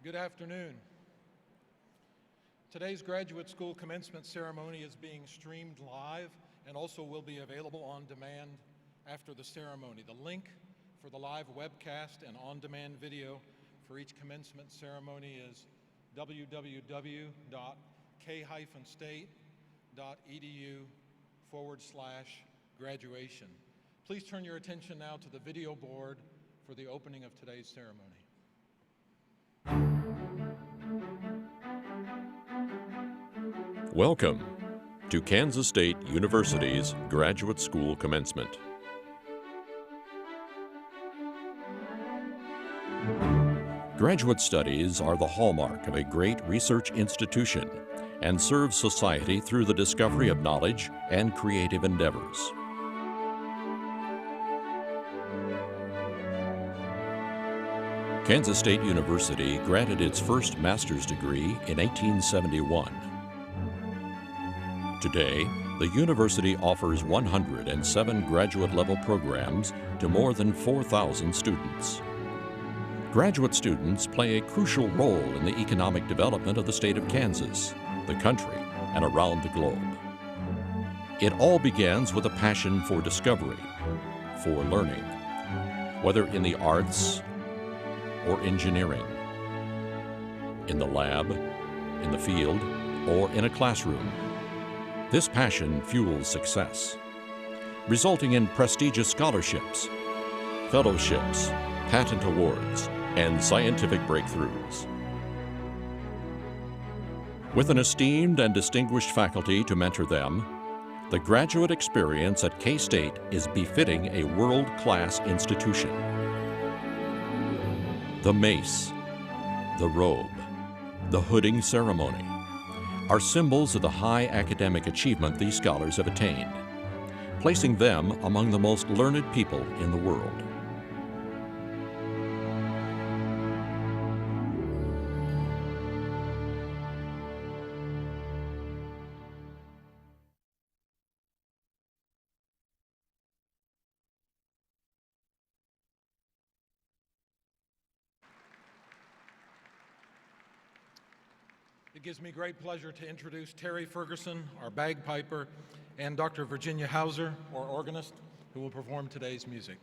Good afternoon. Today's graduate school commencement ceremony is being streamed live and also will be available on demand after the ceremony. The link for the live webcast and on-demand video for each commencement ceremony is www.k-state.edu/graduation. Please turn your attention now to the video board for the opening of today's ceremony. Welcome to Kansas State University's Graduate School Commencement. Graduate studies are the hallmark of a great research institution and serve society through the discovery of knowledge and creative endeavors. Kansas State University granted its first master's degree in 1871. Today, the university offers 107 graduate-level programs to more than 4,000 students. Graduate students play a crucial role in the economic development of the state of Kansas, the country, and around the globe. It all begins with a passion for discovery, for learning, whether in the arts or engineering, in the lab, in the field, or in a classroom. This passion fuels success, resulting in prestigious scholarships, fellowships, patent awards, and scientific breakthroughs. With an esteemed and distinguished faculty to mentor them, the graduate experience at K-State is befitting a world-class institution. The mace, the robe, the hooding ceremony are symbols of the high academic achievement these scholars have attained, placing them among the most learned people in the world. It gives me great pleasure to introduce Terry Ferguson, our bagpiper, and Dr. Virginia Hauser, our organist, who will perform today's music.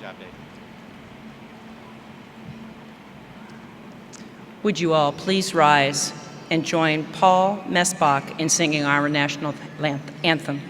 job, Dave. Would you all please rise and join Paul Messbach in singing our national anthem.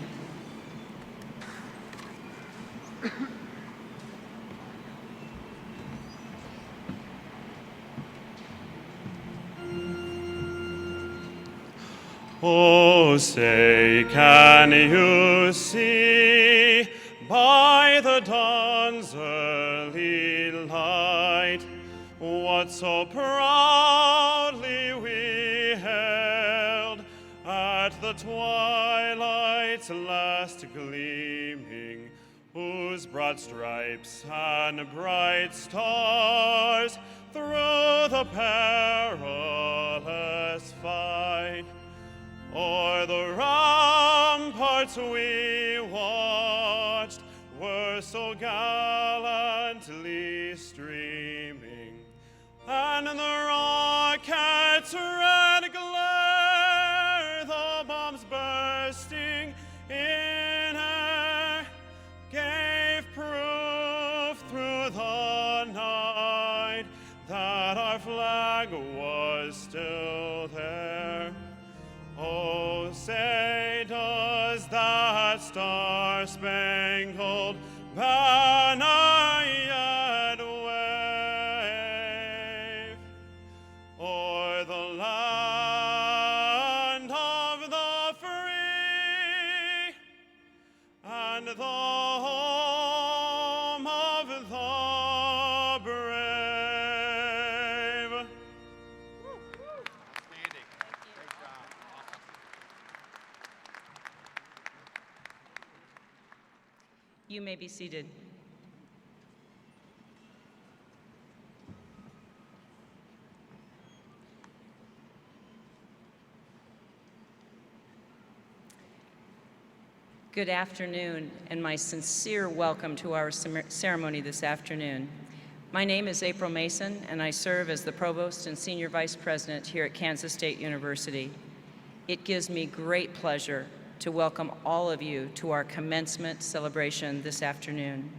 Oh, say, can you see by the dawn's early light what so proudly we held at the twilight's last gleaming, whose broad stripes and bright stars through the perilous fight o'er the ramparts we watched were so gallantly streaming, and the rockets' red glare, the bombs bursting in air, gave proof through the night that our flag was still there. Oh, say, does that star-spangled banner yet wave o'er the land of the free and the home of the brave? Outstanding. Great job. Awesome. You may be seated. Good afternoon, and my sincere welcome to our ceremony this afternoon. My name is April Mason, and I serve as the Provost and Senior Vice President here at Kansas State University. It gives me great pleasure to welcome all of you to our commencement celebration this afternoon.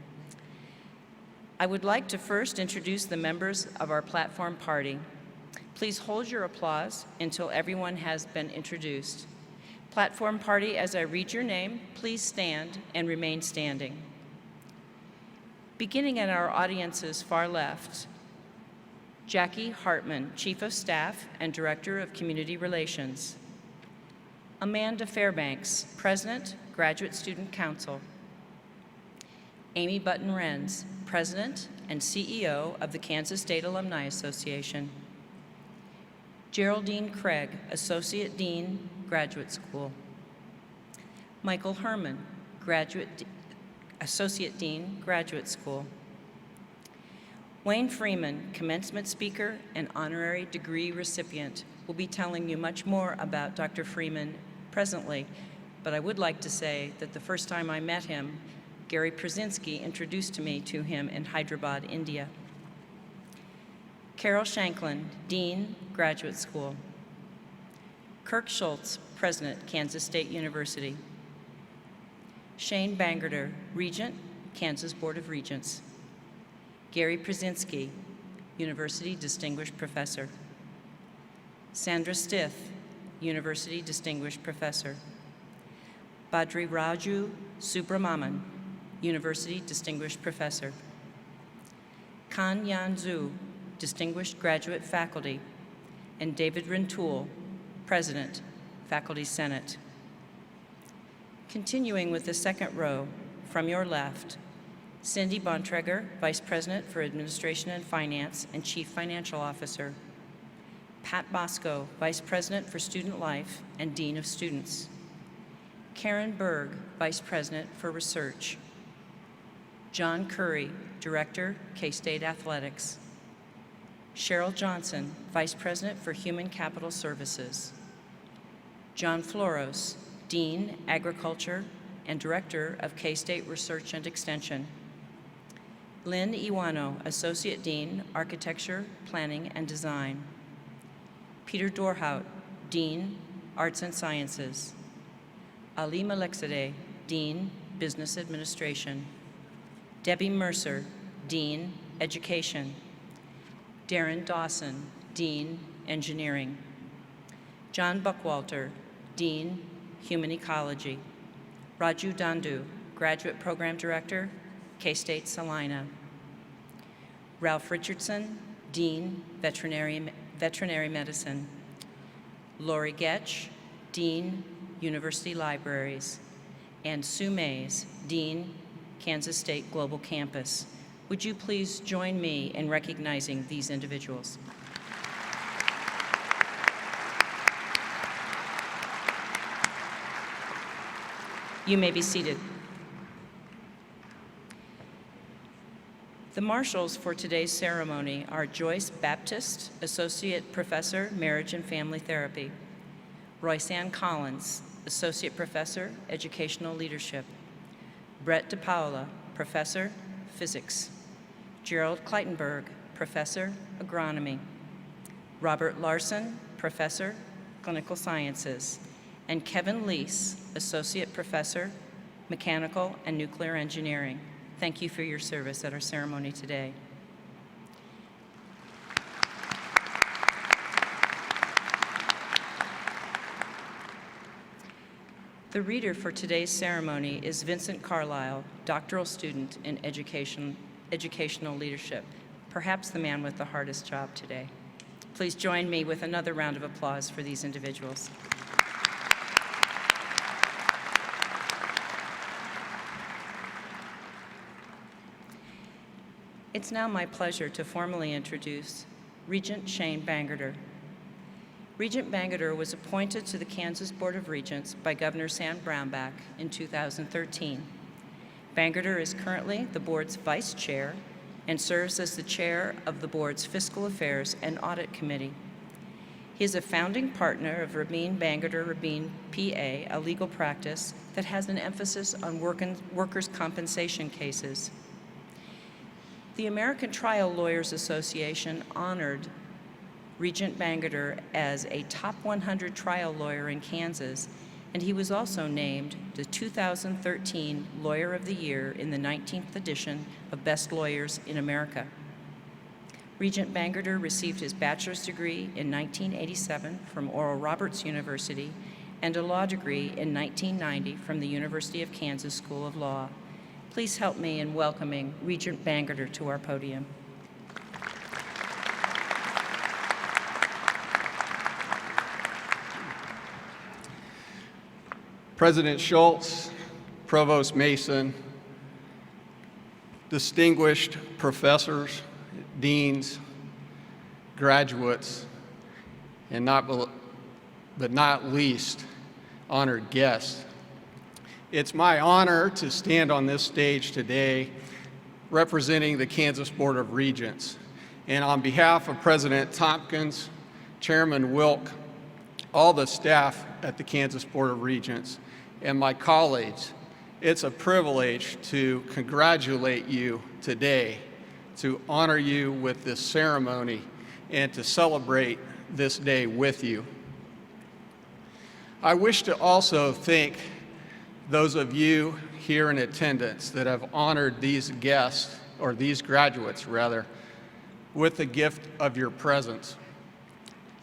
I would like to first introduce the members of our platform party. Please hold your applause until everyone has been introduced. Platform party, as I read your name, please stand and remain standing. Beginning at our audience's far left, Jackie Hartman, Chief of Staff and Director of Community Relations. Amanda Fairbanks, President, Graduate Student Council. Amy Button-Renz, President and CEO of the Kansas State Alumni Association. Geraldine Craig, Associate Dean, Graduate School. Michael Herman, Associate Dean, Graduate School. Wayne Freeman, Commencement Speaker and Honorary Degree Recipient, will be telling you much more about Dr. Freeman presently, but I would like to say that the first time I met him, Gary Przinski introduced me to him in Hyderabad, India. Carol Shanklin, Dean, Graduate School. Kirk Schultz, President, Kansas State University. Shane Bangerter, Regent, Kansas Board of Regents. Gary Przinski, University Distinguished Professor. Sandra Stith, University Distinguished Professor. Badri Raju Subrahmanan, University Distinguished Professor. Kan Yan Zhu, Distinguished Graduate Faculty, and David Rintoul, President, Faculty Senate. Continuing with the second row, from your left, Cindy Bontrager, Vice President for Administration and Finance and Chief Financial Officer. Pat Bosco, Vice President for Student Life and Dean of Students. Karen Berg, Vice President for Research. John Curry, Director, K-State Athletics. Cheryl Johnson, Vice President for Human Capital Services. John Floros, Dean, Agriculture, and Director of K-State Research and Extension. Lynn Iwano, Associate Dean, Architecture, Planning, and Design. Peter Dorhout, Dean, Arts and Sciences. Ali Malekzadeh, Dean, Business Administration. Debbie Mercer, Dean, Education. Darren Dawson, Dean, Engineering. John Buckwalter, Dean, Human Ecology. Raju Dandu, Graduate Program Director, K-State Salina. Ralph Richardson, Dean, Veterinary Medicine. Lori Getch, Dean, University Libraries. And Sue Mays, Dean, Kansas State Global Campus. Would you please join me in recognizing these individuals? You may be seated. The marshals for today's ceremony are Joyce Baptist, Associate Professor, Marriage and Family Therapy. Royce Ann Collins, Associate Professor, Educational Leadership. Brett DePaula, Professor, Physics. Gerald Kleitenberg, Professor, Agronomy. Robert Larson, Professor, Clinical Sciences. And Kevin Leese, Associate Professor, Mechanical and Nuclear Engineering. Thank you for your service at our ceremony today. The reader for today's ceremony is Vincent Carlisle, doctoral student in educational leadership, perhaps the man with the hardest job today. Please join me with another round of applause for these individuals. It's now my pleasure to formally introduce Regent Shane Bangerter. Regent Bangerter was appointed to the Kansas Board of Regents by Governor Sam Brownback in 2013. Bangerter is currently the board's vice chair and serves as the chair of the board's Fiscal Affairs and Audit Committee. He is a founding partner of Rabin Bangerter Rabin PA, a legal practice that has an emphasis on workers' compensation cases. The American Trial Lawyers Association honored Regent Bangerter as a top 100 trial lawyer in Kansas, and he was also named the 2013 Lawyer of the Year in the 19th edition of Best Lawyers in America. Regent Bangerter received his bachelor's degree in 1987 from Oral Roberts University and a law degree in 1990 from the University of Kansas School of Law. Please help me in welcoming Regent Bangerter to our podium. President Schultz, Provost Mason, distinguished professors, deans, graduates, and but not least, honored guests. It's my honor to stand on this stage today representing the Kansas Board of Regents. And on behalf of President Tompkins, Chairman Wilk, all the staff at the Kansas Board of Regents, and my colleagues, it's a privilege to congratulate you today, to honor you with this ceremony, and to celebrate this day with you. I wish to also thank those of you here in attendance that have honored these guests, or these graduates rather, with the gift of your presence.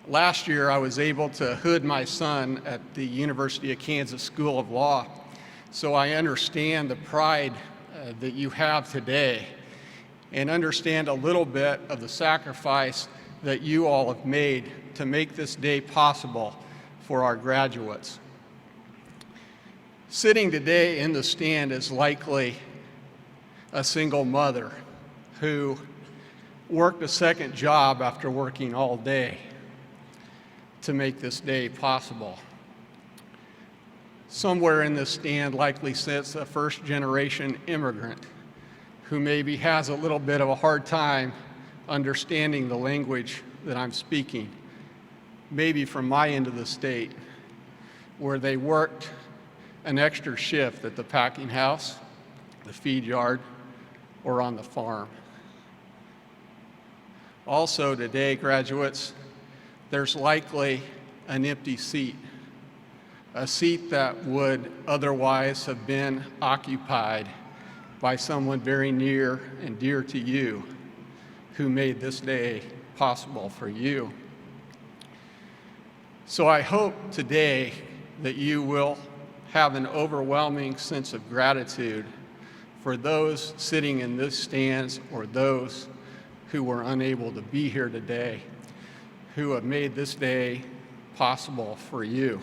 Last year, I was able to hood my son at the University of Kansas School of Law, so I understand the pride that you have today and understand a little bit of the sacrifice that you all have made to make this day possible for our graduates. Sitting today in the stand is likely a single mother who worked a second job after working all day to make this day possible. Somewhere in this stand likely sits a first-generation immigrant who maybe has a little bit of a hard time understanding the language that I'm speaking, maybe from my end of the state, where they worked an extra shift at the packing house, the feed yard, or on the farm. Also today, graduates, there's likely an empty seat, a seat that would otherwise have been occupied by someone very near and dear to you who made this day possible for you. So I hope today that you will have an overwhelming sense of gratitude for those sitting in this stands or those who were unable to be here today, who have made this day possible for you.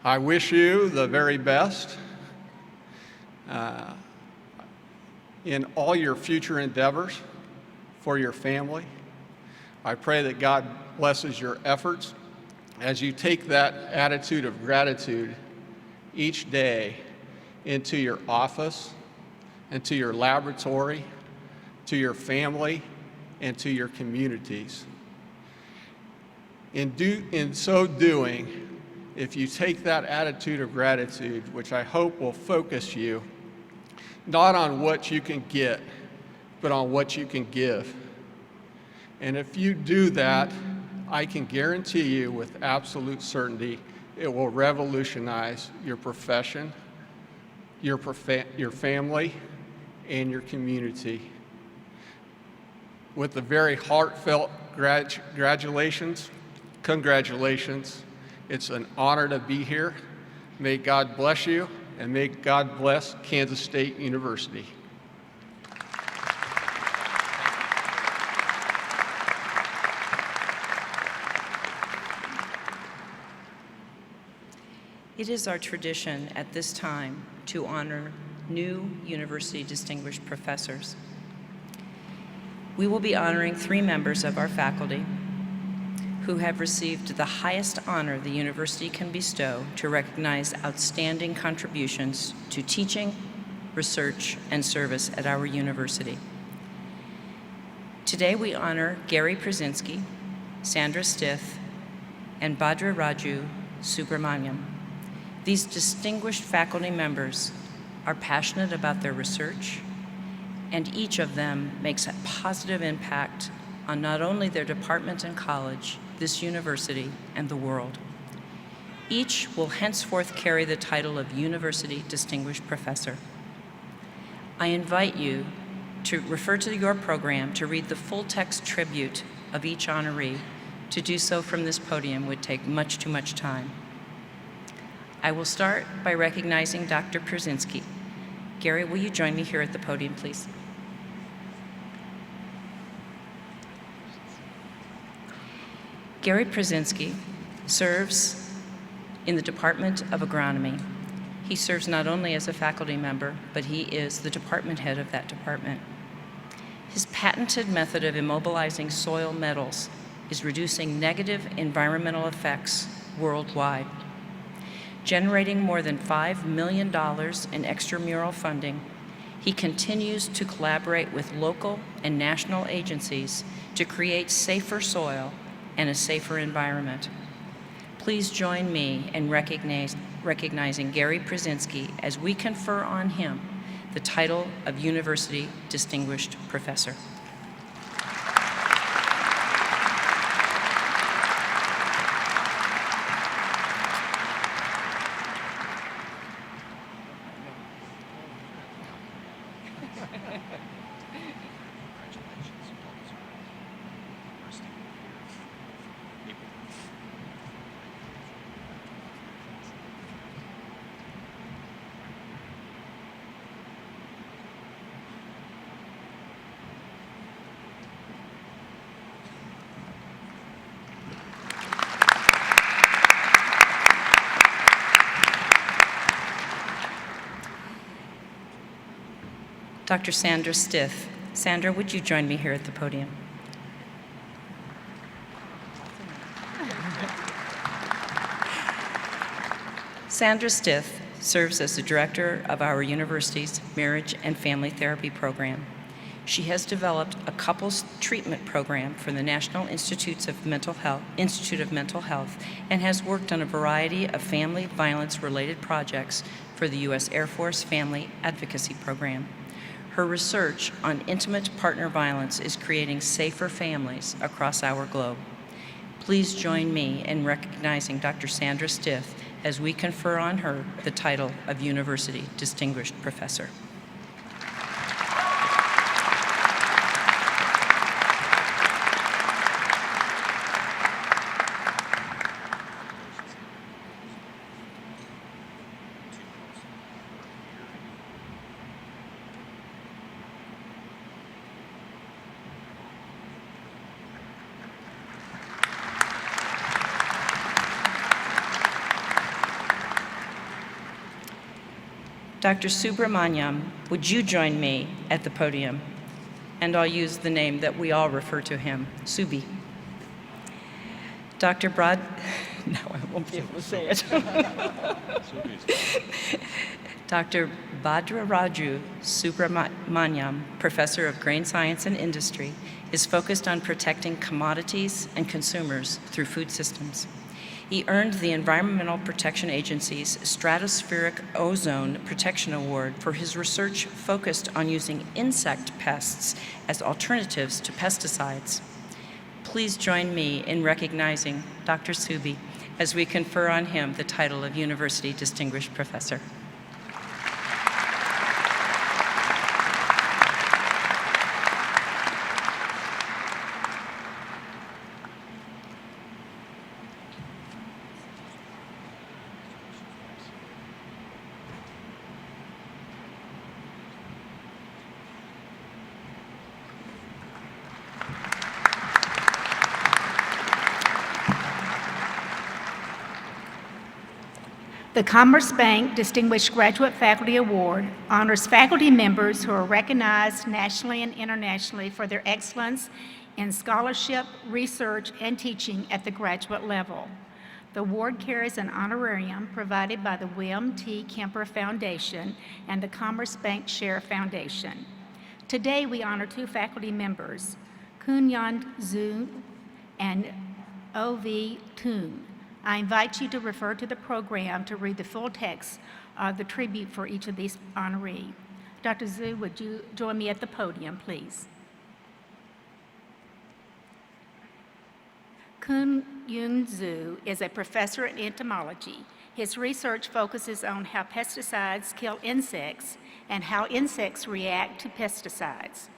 I wish you the very best in all your future endeavors for your family. I pray that God blesses your efforts as you take that attitude of gratitude each day into your office, into your laboratory, to your family, and to your communities. In so doing, if you take that attitude of gratitude, which I hope will focus you, not on what you can get, but on what you can give. And if you do that, I can guarantee you with absolute certainty, it will revolutionize your profession, your family, and your community. With the very heartfelt congratulations. It's an honor to be here. May God bless you, and may God bless Kansas State University. It is our tradition at this time to honor new university distinguished professors. We will be honoring 3 members of our faculty who have received the highest honor the university can bestow to recognize outstanding contributions to teaching, research, and service at our university. Today we honor Gary Przinski, Sandra Stith, and Badra Raju Subramaniam. These distinguished faculty members are passionate about their research, and each of them makes a positive impact on not only their department and college, this university, and the world. Each will henceforth carry the title of University Distinguished Professor. I invite you to refer to your program to read the full-text tribute of each honoree. To do so from this podium would take much too much time. I will start by recognizing Dr. Przinski. Gary, will you join me here at the podium, please? Gary Przinski serves in the Department of Agronomy. He serves not only as a faculty member, but he is the department head of that department. His patented method of immobilizing soil metals is reducing negative environmental effects worldwide. Generating more than $5 million in extramural funding, he continues to collaborate with local and national agencies to create safer soil and a safer environment. Please join me in recognizing Gary Przinski as we confer on him the title of University Distinguished Professor. Dr. Sandra Stith. Sandra, would you join me here at the podium? Sandra Stith serves as the director of our university's Marriage and Family Therapy program. She has developed a couples treatment program for the National Institute of Mental Health, and has worked on a variety of family violence-related projects for the U.S. Air Force Family Advocacy Program. Her research on intimate partner violence is creating safer families across our globe. Please join me in recognizing Dr. Sandra Stith as we confer on her the title of University Distinguished Professor. Dr. Subramaniam, would you join me at the podium? And I'll use the name that we all refer to him, Subi. Dr. No, I won't be able to say it. Dr. Bhadraraju Subramaniam, Professor of Grain Science and Industry, is focused on protecting commodities and consumers through food systems. He earned the Environmental Protection Agency's Stratospheric Ozone Protection Award for his research focused on using insect pests as alternatives to pesticides. Please join me in recognizing Dr. Subi as we confer on him the title of University Distinguished Professor. The Commerce Bank Distinguished Graduate Faculty Award honors faculty members who are recognized nationally and internationally for their excellence in scholarship, research, and teaching at the graduate level. The award carries an honorarium provided by the William T. Kemper Foundation and the Commerce Bank Share Foundation. Today, we honor two faculty members, Kun Yan Zhu and O.V. Toon. I invite you to refer to the program to read the full text of the tribute for each of these honorees. Dr. Zhu, would you join me at the podium, please? Kun Yun Zhu is a professor in entomology. His research focuses on how pesticides kill insects and how insects react to pesticides.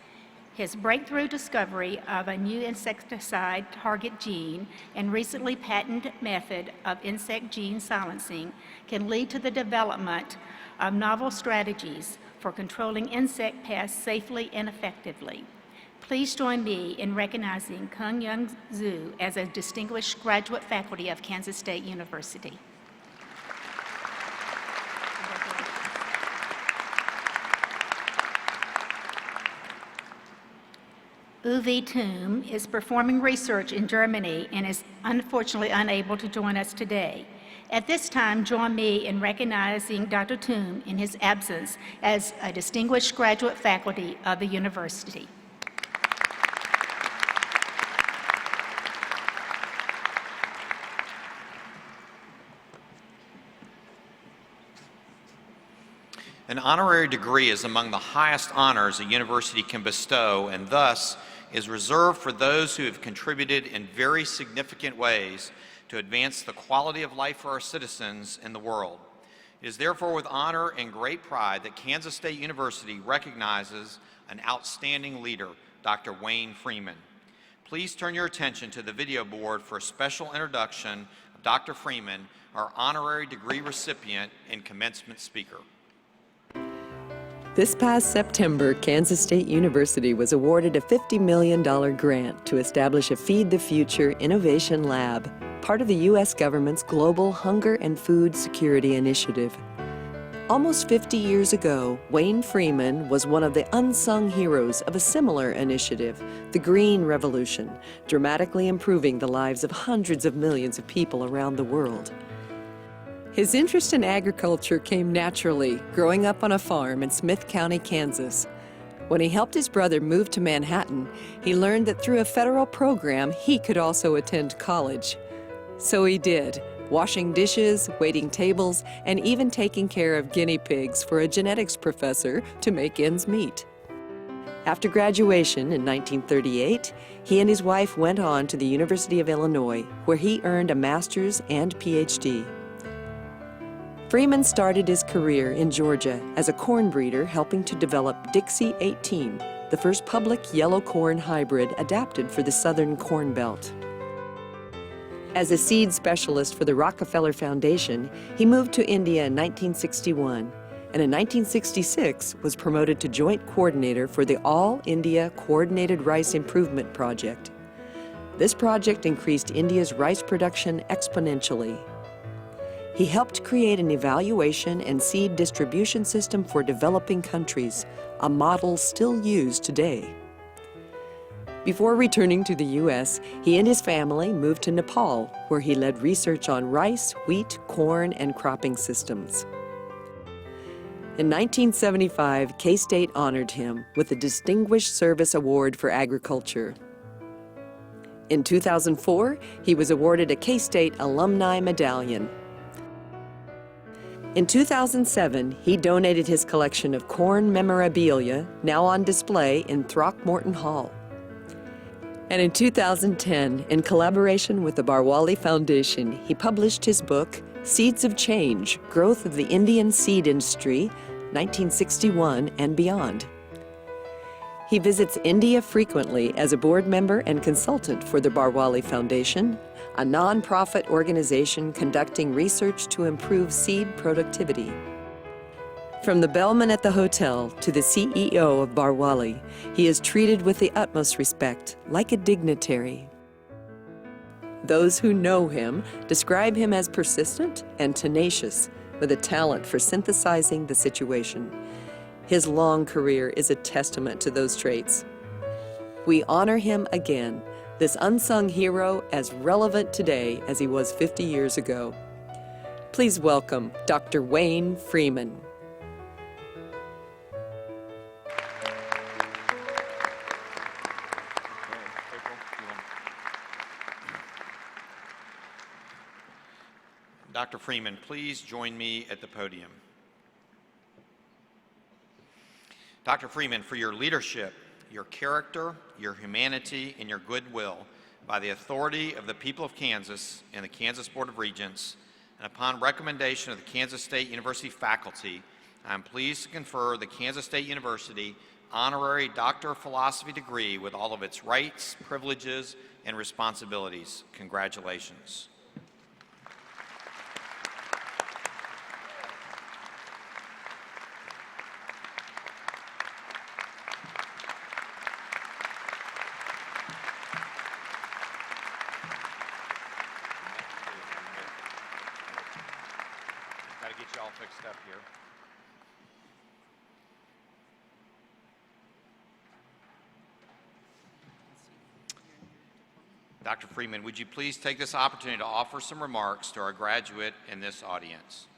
His breakthrough discovery of a new insecticide target gene and recently patented method of insect gene silencing can lead to the development of novel strategies for controlling insect pests safely and effectively. Please join me in recognizing Kun Young Zhu as a distinguished graduate faculty of Kansas State University. Uwe Thum is performing research in Germany and is unfortunately unable to join us today. At this time, join me in recognizing Dr. Thum in his absence as a distinguished graduate faculty of the university. An honorary degree is among the highest honors a university can bestow and thus is reserved for those who have contributed in very significant ways to advance the quality of life for our citizens in the world. It is therefore with honor and great pride that Kansas State University recognizes an outstanding leader, Dr. Wayne Freeman. Please turn your attention to the video board for a special introduction of Dr. Freeman, our honorary degree recipient and commencement speaker. This past September, Kansas State University was awarded a $50 million grant to establish a Feed the Future Innovation Lab, part of the U.S. government's Global Hunger and Food Security Initiative. Almost 50 years ago, Wayne Freeman was one of the unsung heroes of a similar initiative, the Green Revolution, dramatically improving the lives of hundreds of millions of people around the world. His interest in agriculture came naturally, growing up on a farm in Smith County, Kansas. When he helped his brother move to Manhattan, he learned that through a federal program, he could also attend college. So he did, washing dishes, waiting tables, and even taking care of guinea pigs for a genetics professor to make ends meet. After graduation in 1938, he and his wife went on to the University of Illinois, where he earned a master's and PhD. Freeman started his career in Georgia as a corn breeder, helping to develop Dixie 18, the first public yellow corn hybrid adapted for the southern corn belt. As a seed specialist for the Rockefeller Foundation, he moved to India in 1961, and in 1966 was promoted to joint coordinator for the All India Coordinated Rice Improvement Project. This project increased India's rice production exponentially. He helped create an evaluation and seed distribution system for developing countries, a model still used today. Before returning to the U.S., he and his family moved to Nepal, where he led research on rice, wheat, corn, and cropping systems. In 1975, K-State honored him with the Distinguished Service Award for Agriculture. In 2004, he was awarded a K-State Alumni Medallion. In 2007, he donated his collection of corn memorabilia, now on display in Throckmorton Hall. And in 2010, in collaboration with the Barwali Foundation, he published his book, Seeds of Change, Growth of the Indian Seed Industry, 1961 and Beyond. He visits India frequently as a board member and consultant for the Barwali Foundation, a nonprofit organization conducting research to improve seed productivity. From the bellman at the hotel to the CEO of Barwali, he is treated with the utmost respect, like a dignitary. Those who know him describe him as persistent and tenacious, with a talent for synthesizing the situation. His long career is a testament to those traits. We honor him again, this unsung hero as relevant today as he was 50 years ago. Please welcome Dr. Wayne Freeman. Dr. Freeman, please join me at the podium. Dr. Freeman, for your leadership, your character, your humanity, and your goodwill, by the authority of the people of Kansas and the Kansas Board of Regents, and upon recommendation of the Kansas State University faculty, I am pleased to confer the Kansas State University honorary Doctor of Philosophy degree with all of its rights, privileges, and responsibilities. Congratulations. Got to get you all fixed up here. Dr. Freeman, would you please take this opportunity to offer some remarks to our graduate in this audience?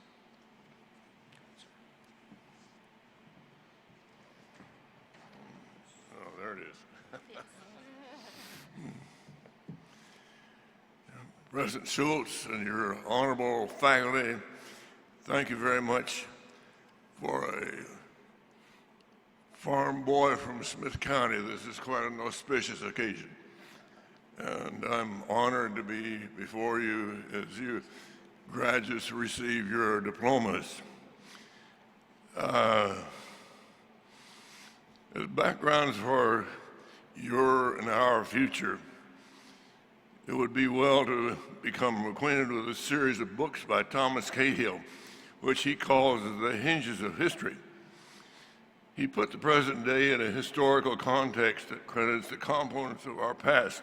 Oh, there it is. President Schultz and your honorable faculty, thank you very much. For a farm boy from Smith County, this is quite an auspicious occasion. And I'm honored to be before you as you graduates receive your diplomas. As backgrounds for your and our future, it would be well to become acquainted with a series of books by Thomas Cahill, which he calls the hinges of history. He put the present day in a historical context that credits the components of our past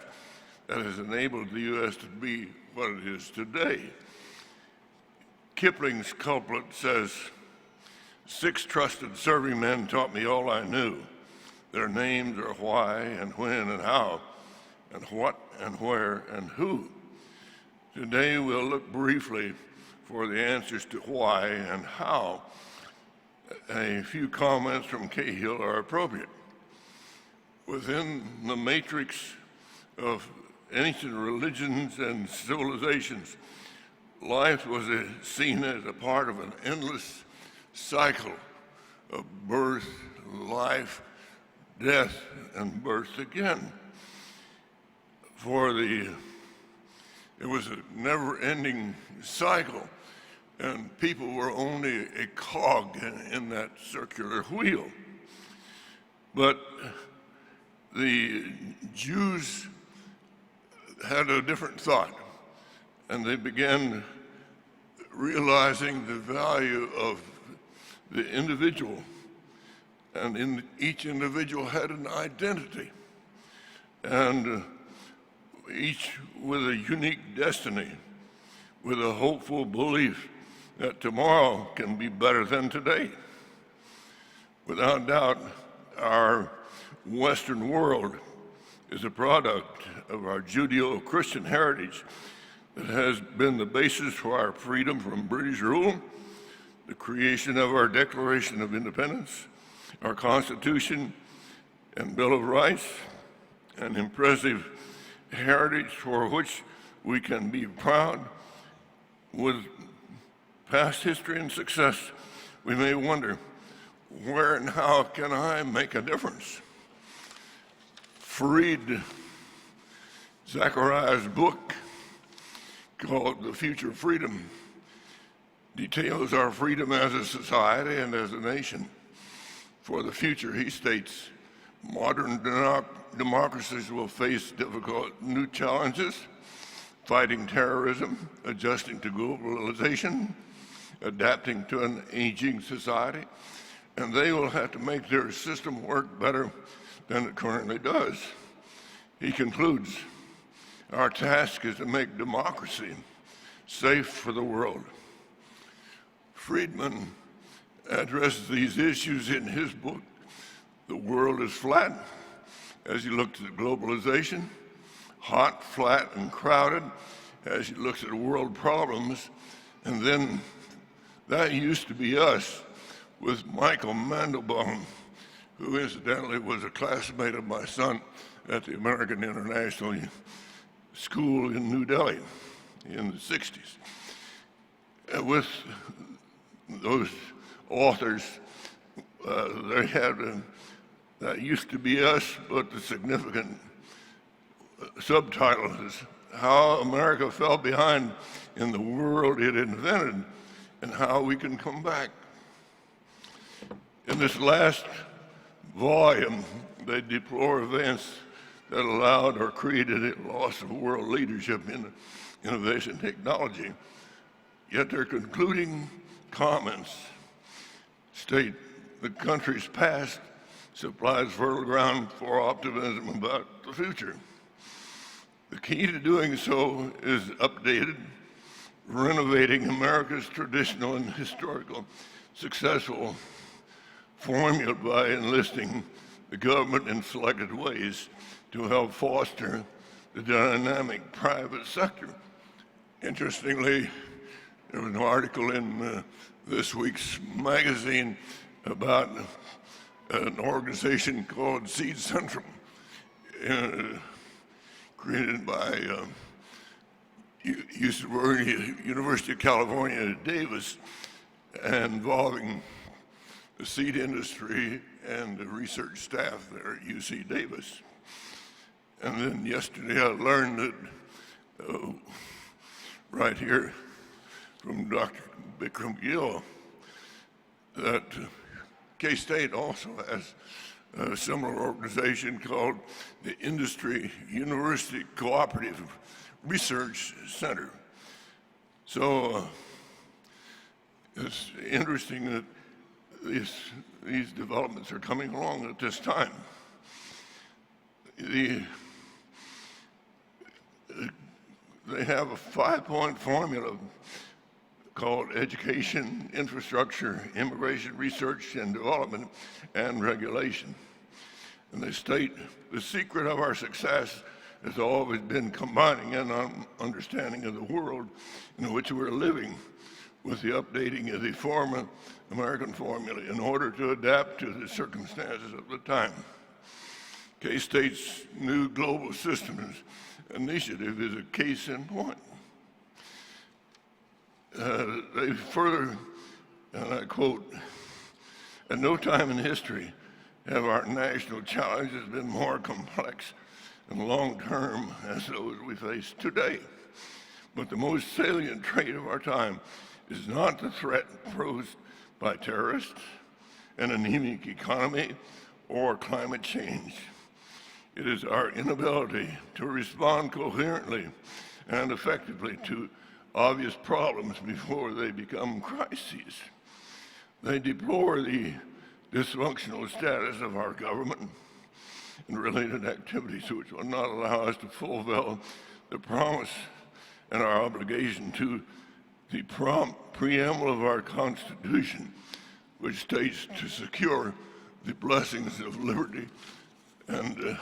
that has enabled the U.S. to be what it is today. Kipling's couplet says, 6 trusted serving men taught me all I knew. Their names are why and when and how, and what and where and who. Today we'll look briefly for the answers to why and how. A few comments from Cahill are appropriate. Within the matrix of ancient religions and civilizations, life was seen as a part of an endless cycle of birth, life, death, and birth again. It was a never-ending cycle, and people were only a cog in that circular wheel. But the Jews had a different thought, and they began realizing the value of the individual, and each individual had an identity, and each with a unique destiny, with a hopeful belief that tomorrow can be better than today. Without doubt, our Western world is a product of our Judeo-Christian heritage that has been the basis for our freedom from British rule, the creation of our Declaration of Independence, our Constitution and Bill of Rights, an impressive heritage for which we can be proud. With past history and success, we may wonder, where and how can I make a difference? Freed Zachariah's book called The Future of Freedom details our freedom as a society and as a nation. For the future, he states, modern democracies will face difficult new challenges, fighting terrorism, adjusting to globalization, adapting to an aging society, and they will have to make their system work better than it currently does. He concludes, our task is to make democracy safe for the world. Friedman addresses these issues in his book, The World is Flat, as he looks at globalization, hot, flat, and crowded, as he looks at world problems, and then that used to be us with Michael Mandelbaum, who incidentally was a classmate of my son at the American International School in New Delhi in the 60s. With those authors, they had that used to be us, but the significant subtitle is How America Fell Behind in the World It Invented and How We Can Come Back. In this last volume, they deplore events that allowed or created a loss of world leadership in innovation technology. Yet their concluding comments state the country's past supplies fertile ground for optimism about the future. The key to doing so is updated, renovating America's traditional and historical successful formula by enlisting the government in selected ways to help foster the dynamic private sector. Interestingly, there was an article in this week's magazine about an organization called Seed Central, created by University of California at Davis, involving the seed industry and the research staff there at UC Davis. And then yesterday I learned that right here from Dr. Bikram Gill that K-State also has a similar organization called the Industry University Cooperative Research Center. So it's interesting that these developments are coming along at this time. They have a 5-point formula called education, infrastructure, immigration, research and development, and regulation. And they state the secret of our success has always been combining an understanding of the world in which we're living with the updating of the former American formula in order to adapt to the circumstances of the time. K-State's new global systems initiative is a case in point. They further, and I quote, "At no time in history have our national challenges been more complex and long-term as those we face today. But the most salient trait of our time is not the threat posed by terrorists, an anemic economy, or climate change. It is our inability to respond coherently and effectively to obvious problems before they become crises. They deplore the dysfunctional status of our government and related activities which will not allow us to fulfill the promise and our obligation to the preamble of our Constitution, which states to secure the blessings of liberty and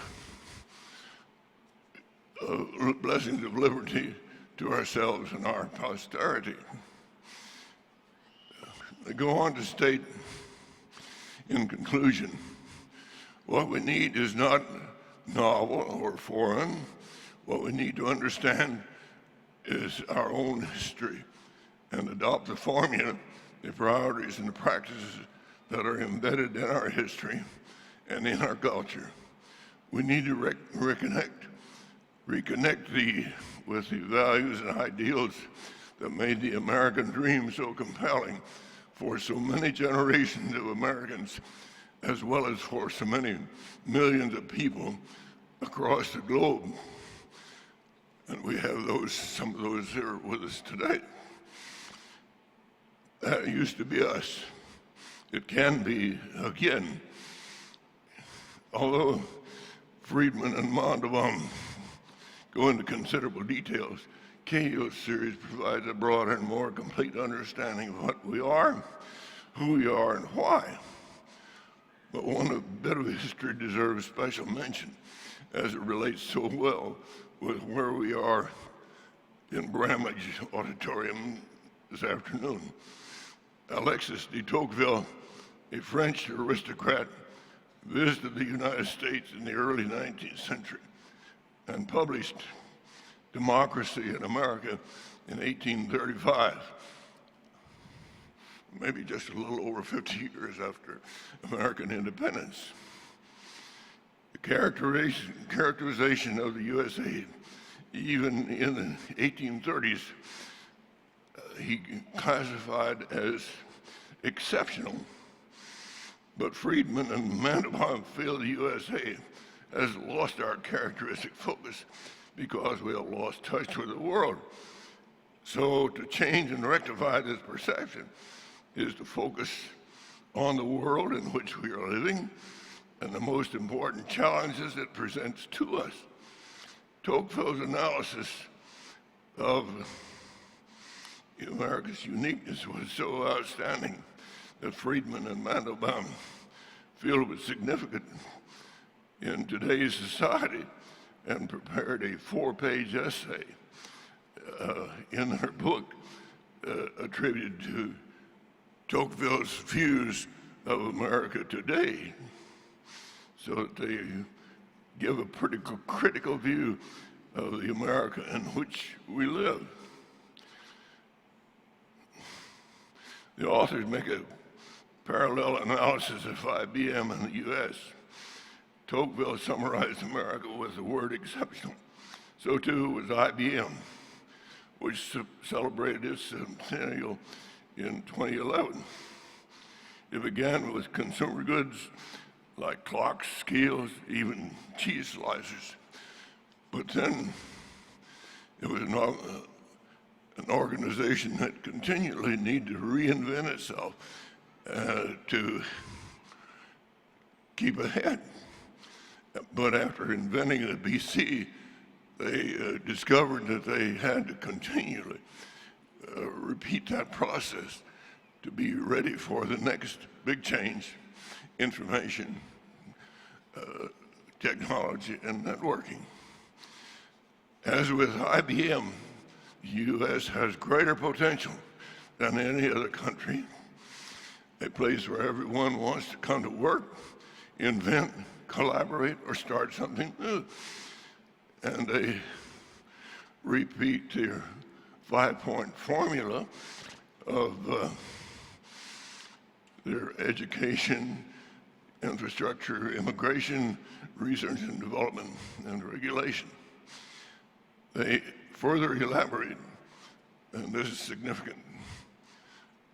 blessings of liberty to ourselves and our posterity. They go on to state, in conclusion, what we need is not novel or foreign. What we need to understand is our own history and adopt the formula, the priorities, and the practices that are embedded in our history and in our culture. We need to reconnect with the values and ideals that made the American dream so compelling for so many generations of Americans, as well as for so many millions of people across the globe. And we have some of those here with us today. That used to be us. It can be again. Although Friedman and Mondavon go into considerable details, Cahill's series provides a broader and more complete understanding of what we are, who we are, and why. But one bit of history deserves special mention as it relates so well with where we are in Bramage Auditorium this afternoon. Alexis de Tocqueville, a French aristocrat, visited the United States in the early 19th century and published Democracy in America in 1835, maybe just a little over 50 years after American independence. The characterization of the USA, even in the 1830s, he classified as exceptional. But Friedman and Mondavon feel the USA has lost our characteristic focus because we have lost touch with the world. So to change and rectify this perception is to focus on the world in which we are living and the most important challenges it presents to us. Tocqueville's analysis of America's uniqueness was so outstanding that Friedman and Mondavon feel it was significant in today's society and prepared a 4-page essay in their book attributed to Tocqueville's views of America today, so that they give a pretty critical view of the America in which we live. The authors make a parallel analysis of IBM in the U.S. Tocqueville summarized America with the word exceptional. So too was IBM, which celebrated its centennial in 2011. It began with consumer goods like clocks, scales, even cheese slicers. But then it was an organization that continually needed to reinvent itself to keep ahead. But after inventing the BC, they discovered that they had to continually repeat that process to be ready for the next big change, information, technology, and networking. As with IBM, the U.S. has greater potential than any other country, a place where everyone wants to come to work, invent, collaborate, or start something new. And they repeat their 5-point formula of their education, infrastructure, immigration, research and development, and regulation. They further elaborate, and this is significant,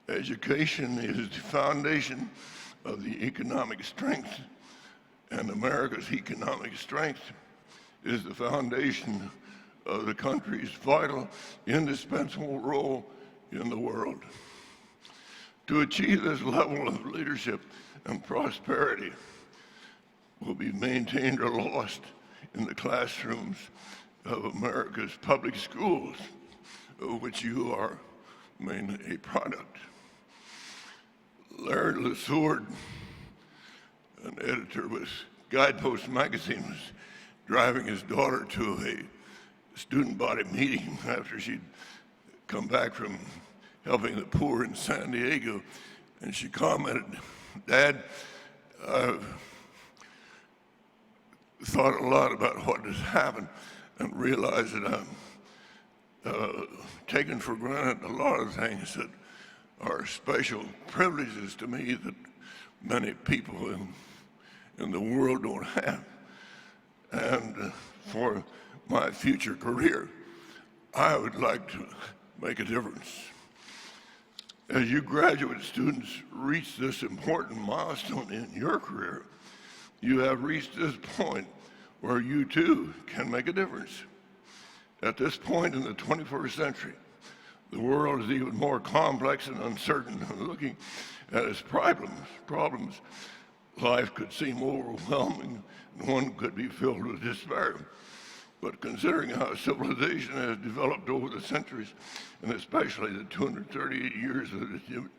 Education is the foundation of the economic strength, and America's economic strength is the foundation of the country's vital, indispensable role in the world. To achieve this level of leadership and prosperity will be maintained or lost in the classrooms of America's public schools, of which you are mainly a product. Larry Lesourd, an editor with Guidepost magazine, was driving his daughter to a student body meeting after she'd come back from helping the poor in San Diego, and she commented, "Dad, I've thought a lot about what has happened and realized that I'm taking for granted a lot of things that are special privileges to me that many people in the world don't have. And for my future career, I would like to make a difference." As you graduate students reach this important milestone in your career, you have reached this point where you too can make a difference. At this point in the 21st century, the world is even more complex and uncertain. Looking at its problems, life could seem overwhelming and one could be filled with despair. But considering how civilization has developed over the centuries, and especially the 238 years of the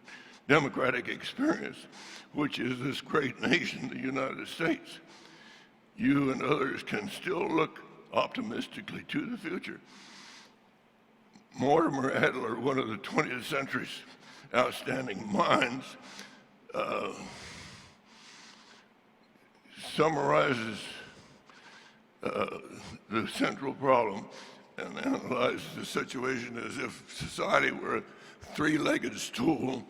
democratic experience, which is this great nation, the United States, you and others can still look optimistically to the future. Mortimer Adler, one of the 20th century's outstanding minds, summarizes the central problem and analyzes the situation as if society were a three-legged stool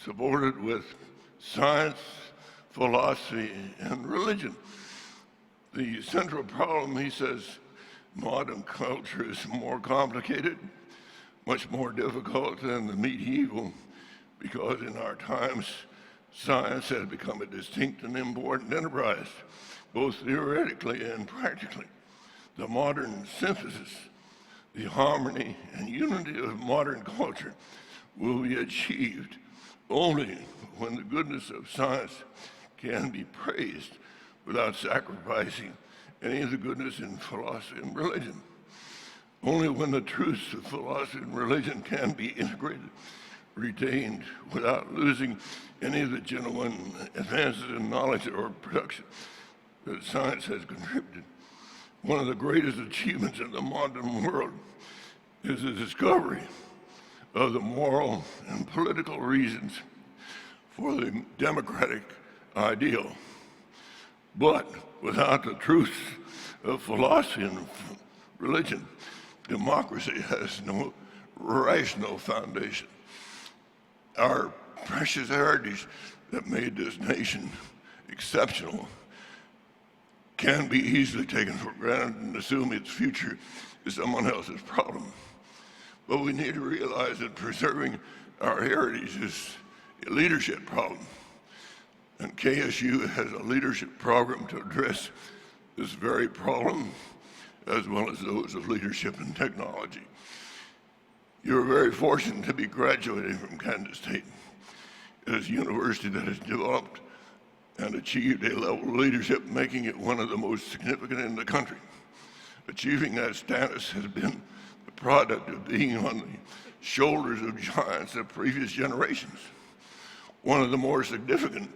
supported with science, philosophy, and religion. The central problem, he says, modern culture is more complicated, much more difficult than the medieval, because in our times, science has become a distinct and important enterprise, both theoretically and practically. The modern synthesis, the harmony and unity of modern culture will be achieved only when the goodness of science can be praised without sacrificing any of the goodness in philosophy and religion. Only when the truths of philosophy and religion can be integrated, retained, without losing any of the genuine advances in knowledge or production that science has contributed. One of the greatest achievements in the modern world is the discovery of the moral and political reasons for the democratic ideal. But without the truths of philosophy and religion, democracy has no rational foundation. Our precious heritage that made this nation exceptional can be easily taken for granted and assume its future is someone else's problem. But we need to realize that preserving our heritage is a leadership problem. And KSU has a leadership program to address this very problem, as well as those of leadership and technology. You're very fortunate to be graduating from Kansas State. It is a university that has developed and achieved a level of leadership, making it one of the most significant in the country. Achieving that status has been the product of being on the shoulders of giants of previous generations. One of the more significant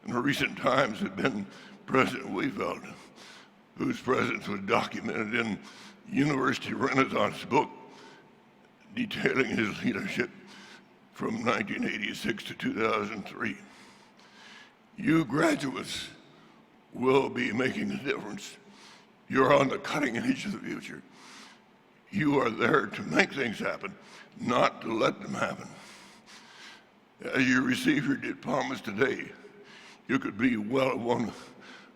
in recent times has been President Weefeld, whose presence was documented in University Renaissance book detailing his leadership from 1986 to 2003. You graduates will be making a difference. You're on the cutting edge of the future. You are there to make things happen, not to let them happen. As you receive your diplomas today, you could be well one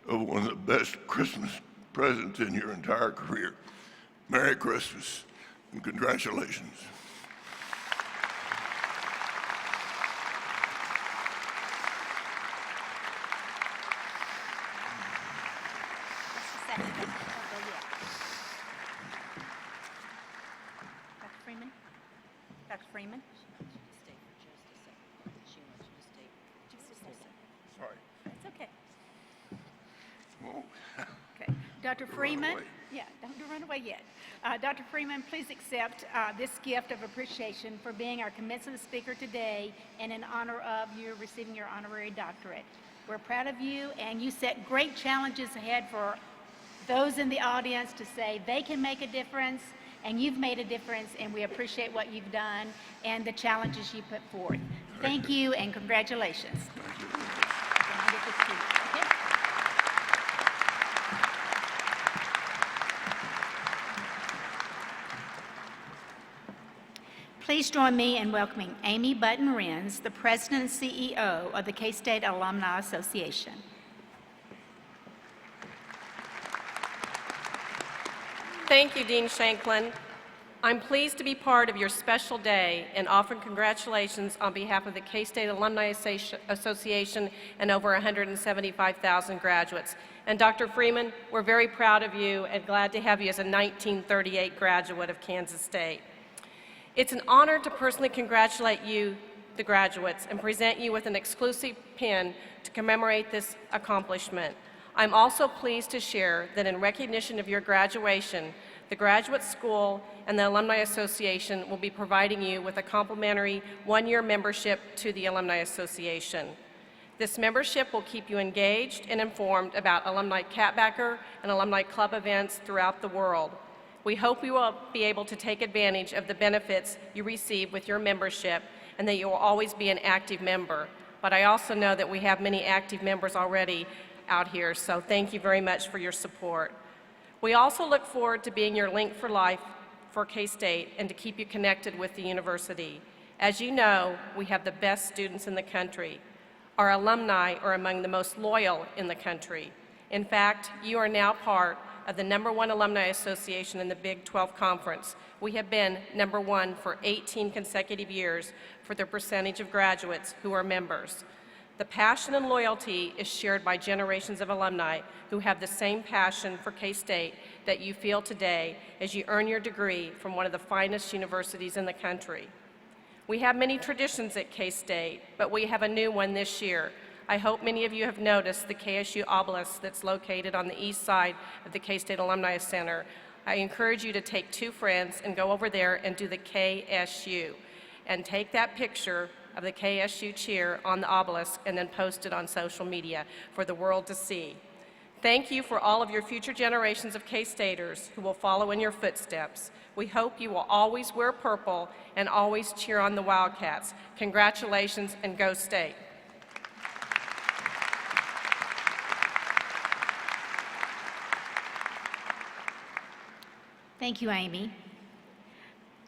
of the best Christmas presents in your entire career. Merry Christmas and congratulations. Dr. Freeman? Sorry. That's okay. Whoa. Okay. Dr. Freeman? away. Yeah, don't run away yet. Dr. Freeman, please accept this gift of appreciation for being our commencement speaker today and in honor of you receiving your honorary doctorate. We're proud of you, and you set great challenges ahead for those in the audience to say they can make a difference, and you've made a difference, and we appreciate what you've done and the challenges you put forth. Thank you, and congratulations. I'll get this to you, okay? Please join me in welcoming Amy Button-Renz, the President and CEO of the K-State Alumni Association. Thank you, Dean Shanklin. I'm pleased to be part of your special day and offer congratulations on behalf of the K-State Alumni Association and over 175,000 graduates. And Dr. Freeman, we're very proud of you and glad to have you as a 1938 graduate of Kansas State. It's an honor to personally congratulate you, the graduates, and present you with an exclusive pin to commemorate this accomplishment. I'm also pleased to share that in recognition of your graduation, the Graduate School and the Alumni Association will be providing you with a complimentary one-year membership to the Alumni Association. This membership will keep you engaged and informed about alumni catbacker and alumni club events throughout the world. We hope you will be able to take advantage of the benefits you receive with your membership and that you will always be an active member. But I also know that we have many active members already out here, so thank you very much for your support. We also look forward to being your link for life for K-State and to keep you connected with the university. As you know, we have the best students in the country. Our alumni are among the most loyal in the country. In fact, you are now part of the #1 alumni association in the Big 12 Conference. We have been #1 for 18 consecutive years for the percentage of graduates who are members. The passion and loyalty is shared by generations of alumni who have the same passion for K-State that you feel today as you earn your degree from one of the finest universities in the country. We have many traditions at K-State, but we have a new one this year. I hope many of you have noticed the KSU obelisk that's located on the east side of the K-State Alumni Center. I encourage you to take 2 friends and go over there and do the KSU and take that picture of the KSU cheer on the obelisk and then post it on social media for the world to see. Thank you for all of your future generations of K-Staters who will follow in your footsteps. We hope you will always wear purple and always cheer on the Wildcats. Congratulations and go State. Thank you, Amy.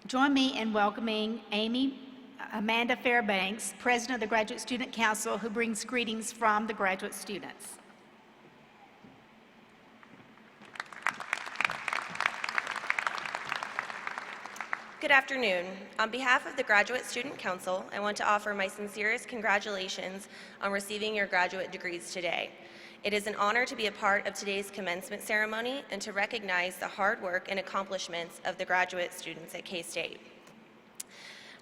Join me in welcoming Amanda Fairbanks, President of the Graduate Student Council, who brings greetings from the graduate students. Good afternoon. On behalf of the Graduate Student Council, I want to offer my sincerest congratulations on receiving your graduate degrees today. It is an honor to be a part of today's commencement ceremony and to recognize the hard work and accomplishments of the graduate students at K-State.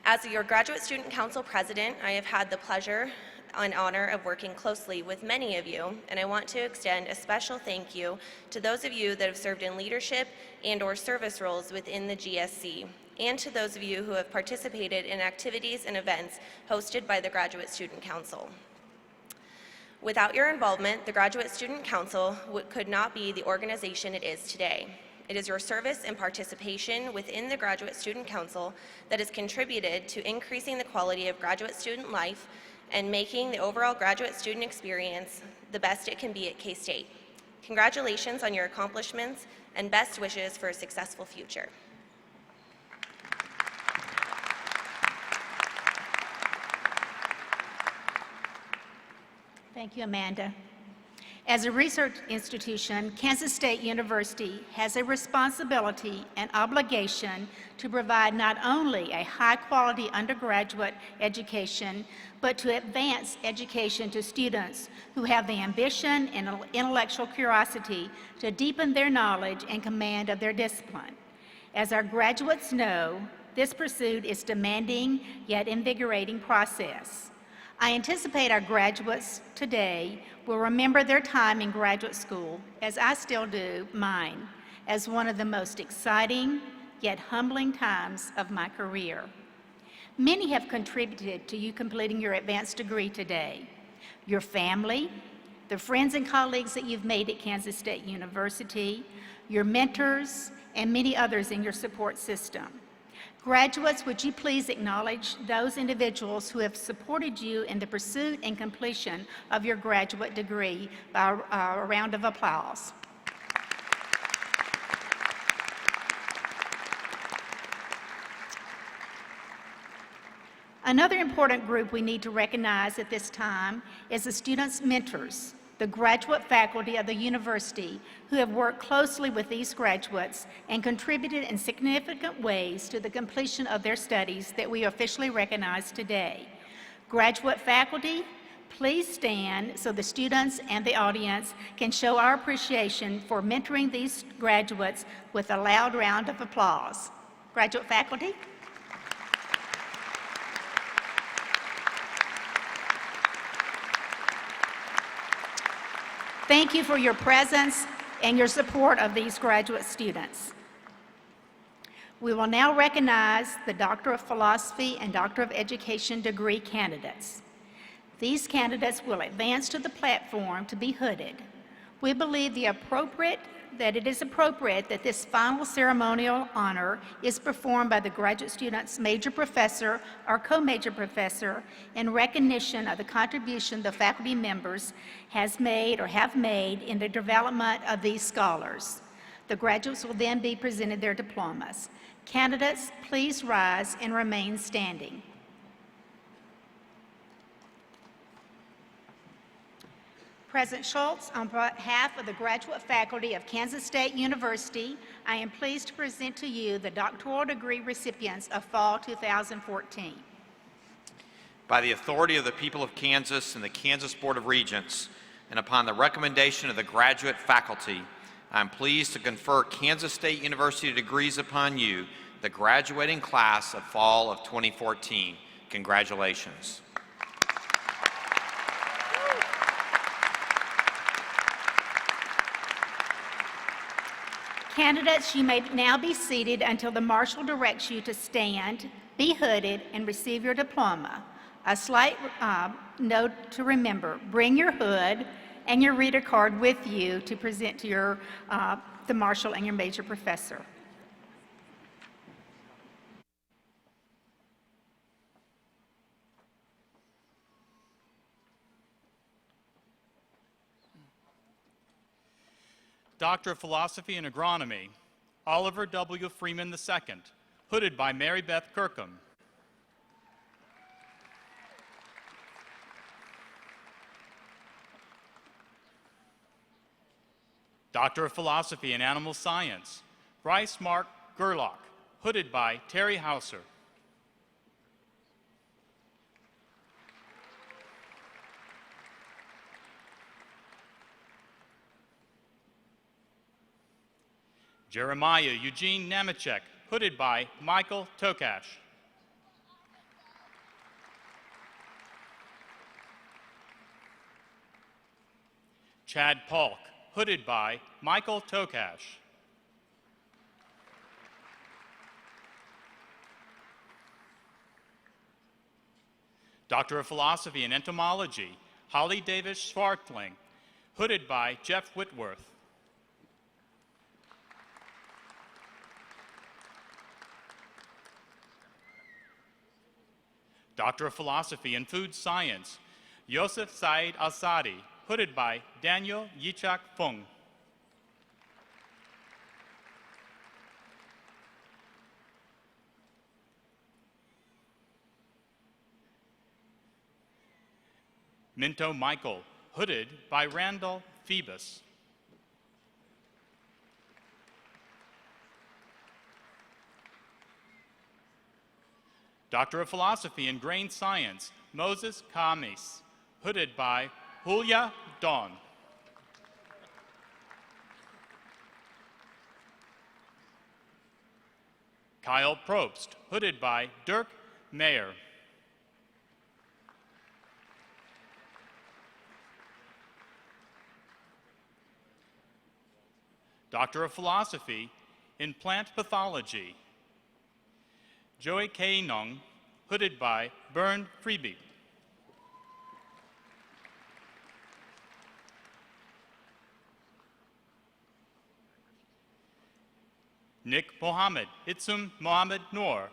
As your Graduate Student Council President, I have had the pleasure and honor of working closely with many of you, and I want to extend a special thank you to those of you that have served in leadership and/or service roles within the GSC, and to those of you who have participated in activities and events hosted by the Graduate Student Council. Without your involvement, the Graduate Student Council could not be the organization it is today. It is your service and participation within the Graduate Student Council that has contributed to increasing the quality of graduate student life and making the overall graduate student experience the best it can be at K-State. Congratulations on your accomplishments and best wishes for a successful future. Thank you, Amanda. As a research institution, Kansas State University has a responsibility and obligation to provide not only a high-quality undergraduate education, but to advance education to students who have the ambition and intellectual curiosity to deepen their knowledge and command of their discipline. As our graduates know, This pursuit is demanding yet invigorating process. I anticipate our graduates today will remember their time in graduate school, as I still do mine, as one of the most exciting yet humbling times of my career. Many have contributed to you completing your advanced degree today. Your family, the friends and colleagues that you've made at Kansas State University, your mentors, and many others in your support system. Graduates, would you please acknowledge those individuals who have supported you in the pursuit and completion of your graduate degree by a round of applause. Another important group we need to recognize at this time is the students' mentors, the graduate faculty of the university who have worked closely with these graduates and contributed in significant ways to the completion of their studies that we officially recognize today. Graduate faculty, please stand so the students and the audience can show our appreciation for mentoring these graduates with a loud round of applause. Graduate faculty. Thank you for your presence and your support of these graduate students. We will now recognize the Doctor of Philosophy and Doctor of Education degree candidates. These candidates will advance to the platform to be hooded. We believe it is appropriate that this final ceremonial honor is performed by the graduate student's major professor or co-major professor in recognition of the contribution the faculty members have made in the development of these scholars. The graduates will then be presented their diplomas. Candidates, please rise and remain standing. President Schultz, on behalf of the graduate faculty of Kansas State University, I am pleased to present to you the doctoral degree recipients of fall 2014. By the authority of the people of Kansas and the Kansas Board of Regents, and upon the recommendation of the graduate faculty, I am pleased to confer Kansas State University degrees upon you, the graduating class of fall of 2014. Congratulations. Candidates, you may now be seated until the marshal directs you to stand, be hooded, and receive your diploma. A slight note to remember, bring your hood and your reader card with you to present to the marshal and your major professor. Doctor of Philosophy and Agronomy, Oliver W. Freeman II, hooded by Mary Beth Kirkham. Doctor of Philosophy and Animal Science, Bryce Mark Gerlach, hooded by Terry Hauser. Jeremiah Eugene Namachek, hooded by Michael Tokash. Chad Polk, hooded by Michael Tokash. Doctor of Philosophy and Entomology, Holly Davis Schwartling, hooded by Jeff Whitworth. Doctor of Philosophy and Food Science, Yosef Said Al-Sadi, hooded by Daniel Yichak Fung. Minto Michael, hooded by Randall Phoebus. Doctor of Philosophy and Grain Science, Moses Kamis, hooded by Julia Dawn. Kyle Probst, hooded by Dirk Mayer. Doctor of Philosophy in Plant Pathology, Joey K. Nong, hooded by Bern Freeby. Nick Mohammed Itsum Mohammed Noor,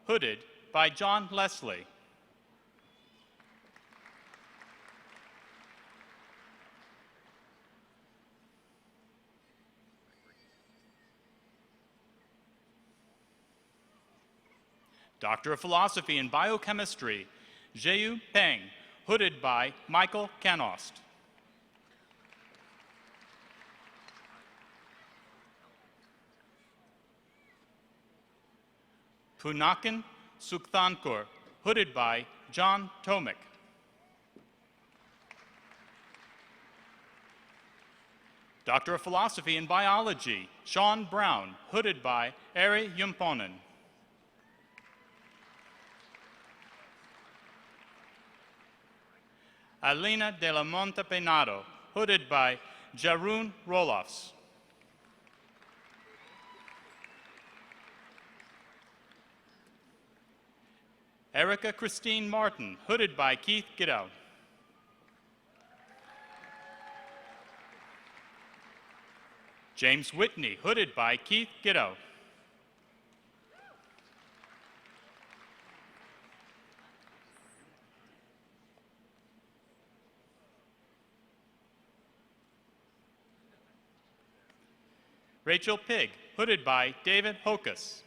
hooded by John Leslie. Doctor of Philosophy in Biochemistry, Jeyu Peng, hooded by Michael Canost. Punakan Sukthankor, hooded by John Tomic. Doctor of Philosophy in Biology, Sean Brown, hooded by Ari Yumponen. Alina de la Monte Penado, hooded by Jarun Rolofs. Erica Christine Martin, hooded by Keith Giddow. James Whitney, hooded by Keith Giddow. Rachel Pigg, hooded by David Hokus.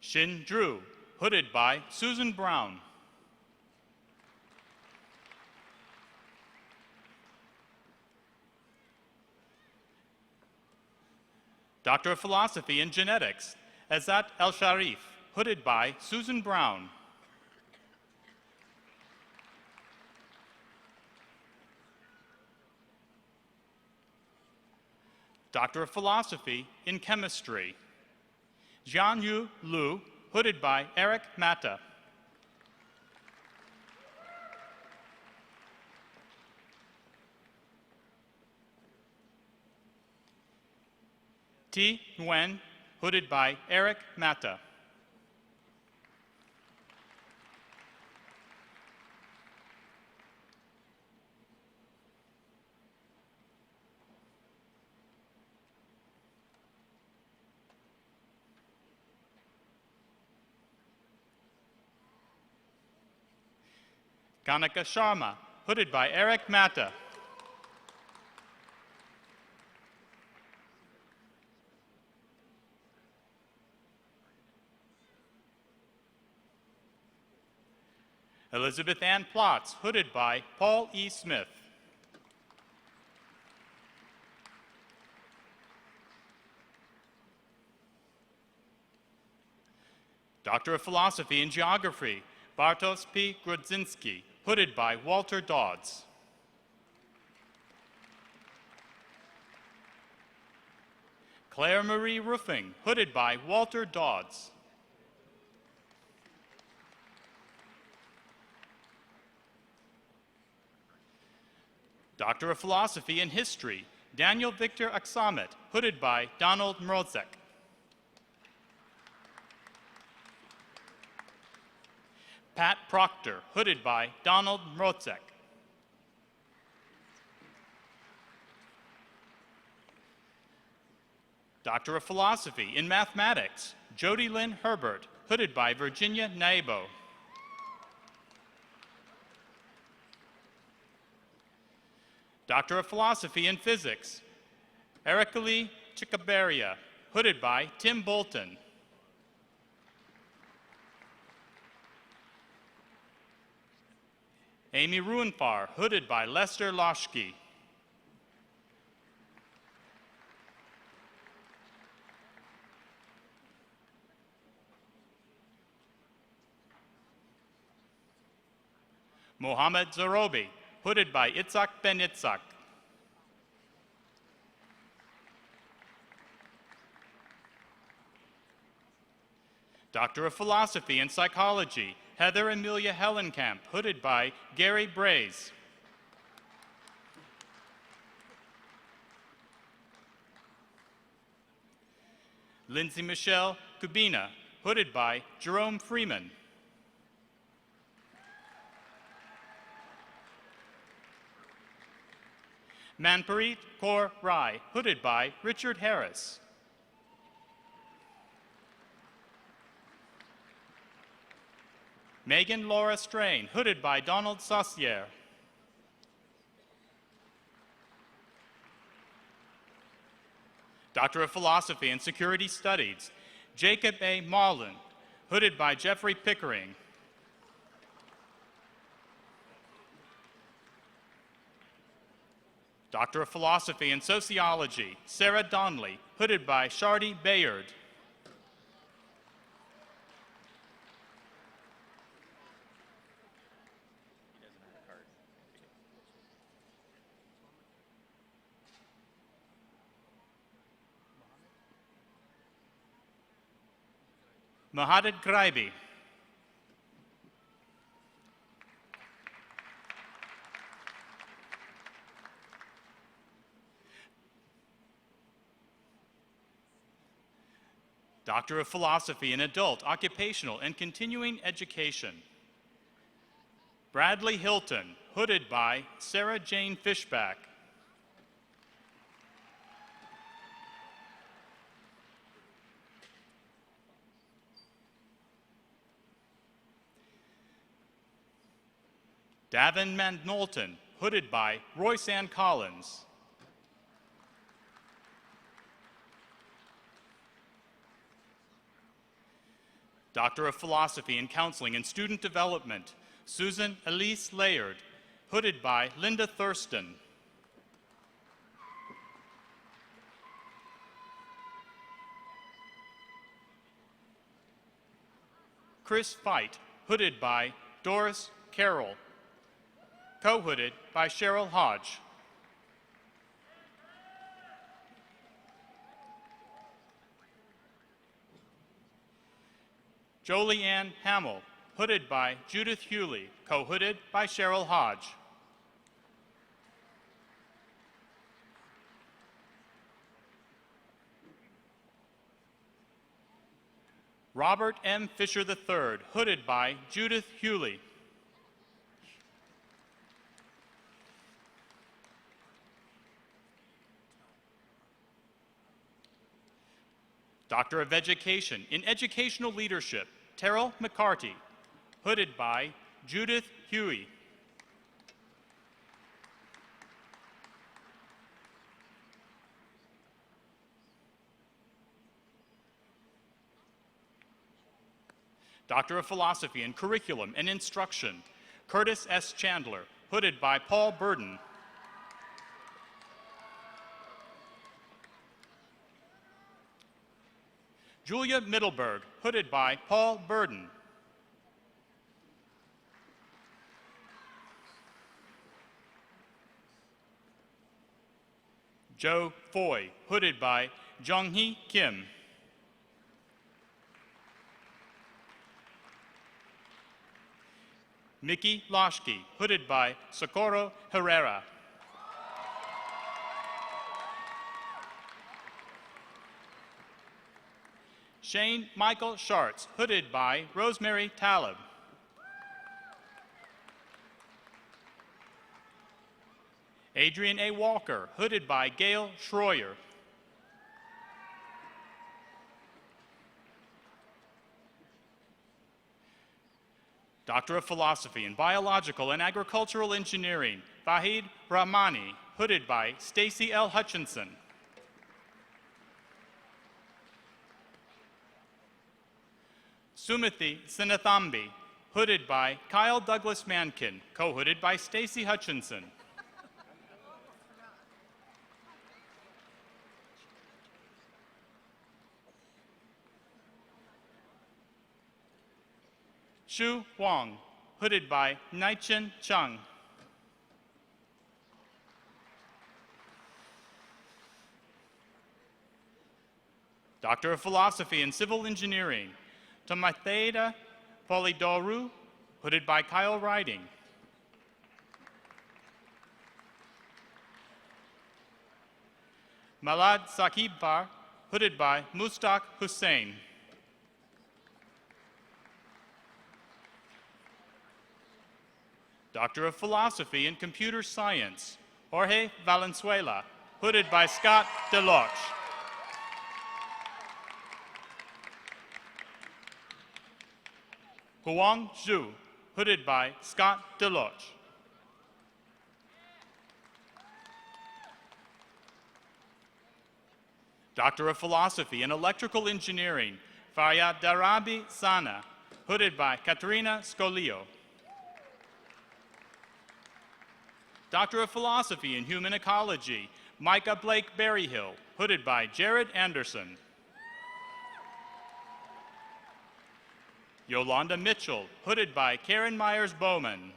Shin Drew, hooded by Susan Brown. Doctor of Philosophy in Genetics, Azat El-Sharif, hooded by Susan Brown. Doctor of Philosophy in Chemistry, Jianyu Lu, hooded by Eric Mata. T. Nguyen, hooded by Eric Mata. Kanika Sharma, hooded by Eric Mata. Elizabeth Ann Plotz, hooded by Paul E. Smith. Doctor of Philosophy in Geography, Bartosz P. Grudzinski, hooded by Walter Dodds. Claire Marie Roofing, hooded by Walter Dodds. Doctor of Philosophy in History, Daniel Victor Aksamet, hooded by Donald Mrozek. Pat Proctor, hooded by Donald Mrozek. Doctor of Philosophy in Mathematics, Jody Lynn Herbert, hooded by Virginia Naibo. Doctor of Philosophy in Physics, Erikalee Chikaberia, hooded by Tim Bolton. Amy Ruenfar, hooded by Lester Loschke. Mohammed Zarobi, hooded by Itzhak Ben Itzhak. Doctor of Philosophy and Psychology, Heather Amelia Hellenkamp, hooded by Gary Braze. Lindsay Michelle Kubina, hooded by Jerome Freeman. Manpreet Kaur Rai, hooded by Richard Harris. Megan Laura Strain, hooded by Donald Saucier. Doctor of Philosophy and Security Studies, Jacob A. Marlin, hooded by Jeffrey Pickering. Doctor of Philosophy and Sociology, Sarah Donnelly, hooded by Shardy Bayard. Mahadad Graibi. Doctor of Philosophy in Adult, Occupational, and Continuing Education. Bradley Hilton, hooded by Sarah Jane Fishback. Davin Knowlton, hooded by Royce Ann Collins. Doctor of Philosophy in Counseling and Student Development, Susan Elise Layard, hooded by Linda Thurston. Chris Fight, hooded by Doris Carroll, co-hooded by Cheryl Hodge. Jolie Ann Hamill, hooded by Judith Hewley, co-hooded by Cheryl Hodge. Robert M. Fisher III, hooded by Judith Hewley. Doctor of Education in Educational Leadership, Terrell McCarty, hooded by Judith Huey. Doctor of Philosophy in Curriculum and Instruction, Curtis S. Chandler, hooded by Paul Burden. Julia Middleberg, hooded by Paul Burden. Joe Foy, hooded by Jong-hee Kim. Mickey Loschke, hooded by Socorro Herrera. Shane Michael Schartz, hooded by Rosemary Talib. Adrian A. Walker, hooded by Gail Schroyer. Doctor of Philosophy in Biological and Agricultural Engineering, Vahid Rahmani, hooded by Stacy L. Hutchinson. Sumithi Sinathambi, hooded by Kyle Douglas Mankin, co-hooded by Stacy Hutchinson. Shu Wang, hooded by Naichen Chung. Doctor of Philosophy in Civil Engineering, Tomatheda Polidoru, hooded by Kyle Riding. Malad Sakibbar, hooded by Mustaq Hussain. Doctor of Philosophy in Computer Science, Jorge Valenzuela, hooded by Scott Deloche. Huang Zhu, hooded by Scott Deloche. Doctor of Philosophy in Electrical Engineering, Faryadarabi Sana, hooded by Katerina Scolio. Doctor of Philosophy in Human Ecology, Micah Blake Berryhill, hooded by Jared Anderson. Yolanda Mitchell, hooded by Karen Myers-Bowman.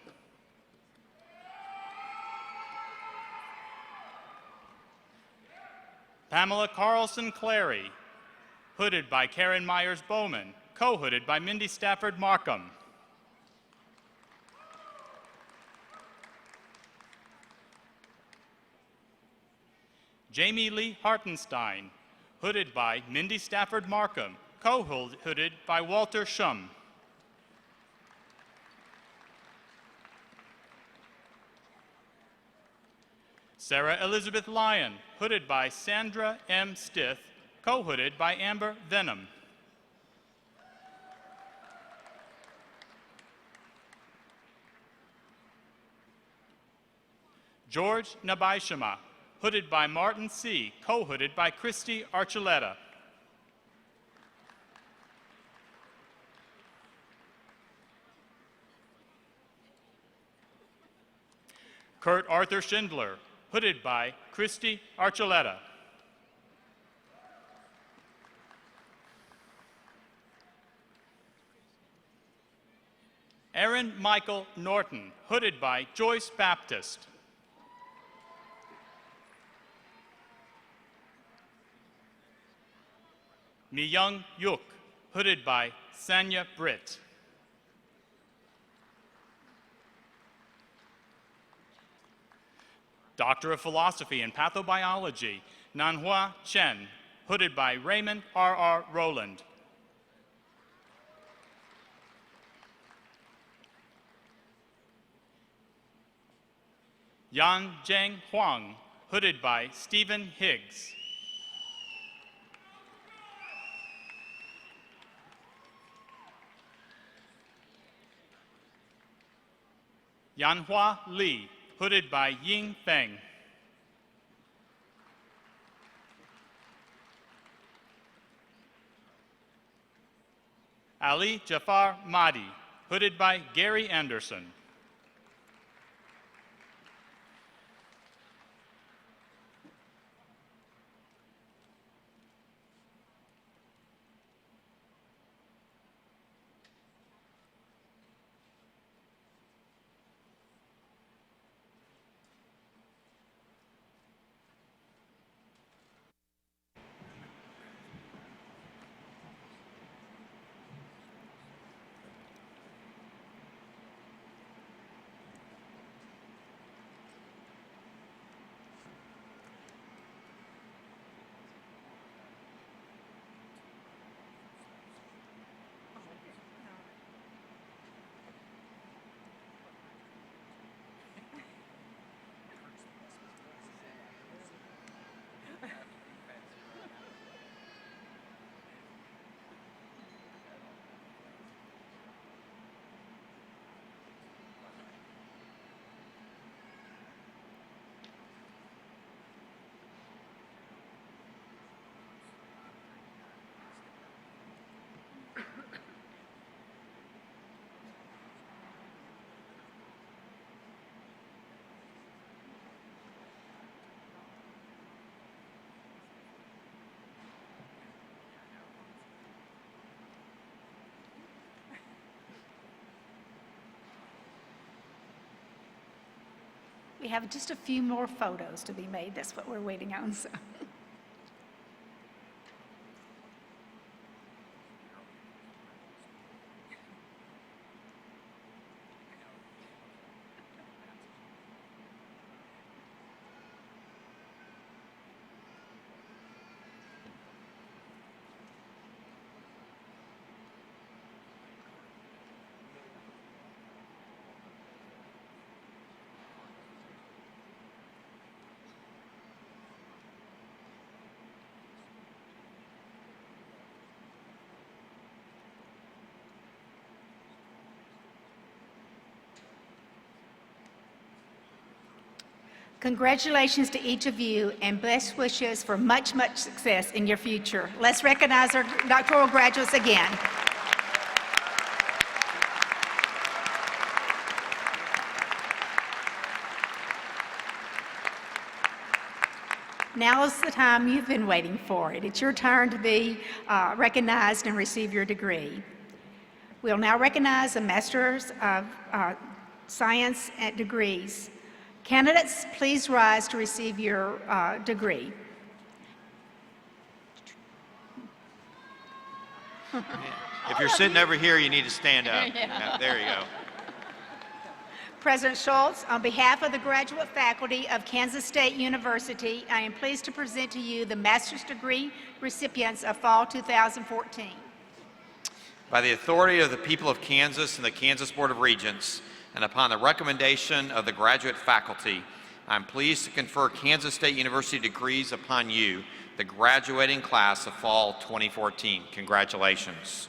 Pamela Carlson Clary, hooded by Karen Myers-Bowman, co-hooded by Mindy Stafford Markham. Jamie Lee Hartenstein, hooded by Mindy Stafford Markham, co-hooded by Walter Shum. Sarah Elizabeth Lyon, hooded by Sandra M. Stith, co-hooded by Amber Venom. George Nabaishima, hooded by Martin C., co-hooded by Christy Archuleta. Kurt Arthur Schindler, hooded by Christy Archuleta. Aaron Michael Norton, hooded by Joyce Baptist. Mi-young Yuk, hooded by Sanya Britt. Doctor of Philosophy in Pathobiology, Nanhua Chen, hooded by Raymond R.R. Rowland. Yan Zheng Huang, hooded by Stephen Higgs. Yanhua Li, hooded by Ying Feng. Ali Jafar Mahdi, hooded by Gary Anderson. We have just a few more photos to be made. That's what we're waiting on. So. Congratulations to each of you and best wishes for much, much success in your future. Let's recognize our doctoral graduates again. Now is the time you've been waiting for. It's your turn to be recognized and receive your degree. We'll now recognize the Masters of Science at degrees. Candidates, please rise to receive your degree. If you're sitting over here, you need to stand up. Yeah, there you go. President Schultz, on behalf of the graduate faculty of Kansas State University, I am pleased to present to you the master's degree recipients of fall 2014. By the authority of the people of Kansas and the Kansas Board of Regents, and upon the recommendation of the graduate faculty, I'm pleased to confer Kansas State University degrees upon you, the graduating class of fall 2014. Congratulations.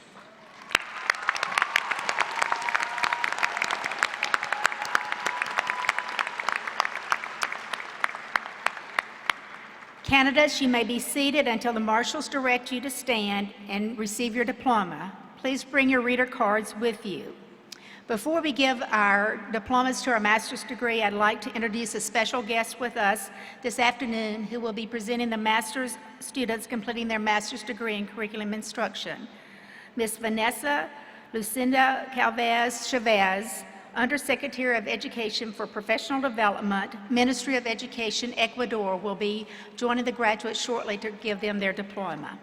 Candidates, you may be seated until the marshals direct you to stand and receive your diploma. Please bring your reader cards with you. Before we give our diplomas to our master's degree, I'd like to introduce a special guest with us this afternoon who will be presenting the master's students completing their master's degree in curriculum instruction. Ms. Vanessa Lucinda Calvez Chavez, Undersecretary of Education for Professional Development, Ministry of Education, Ecuador, will be joining the graduates shortly to give them their diploma.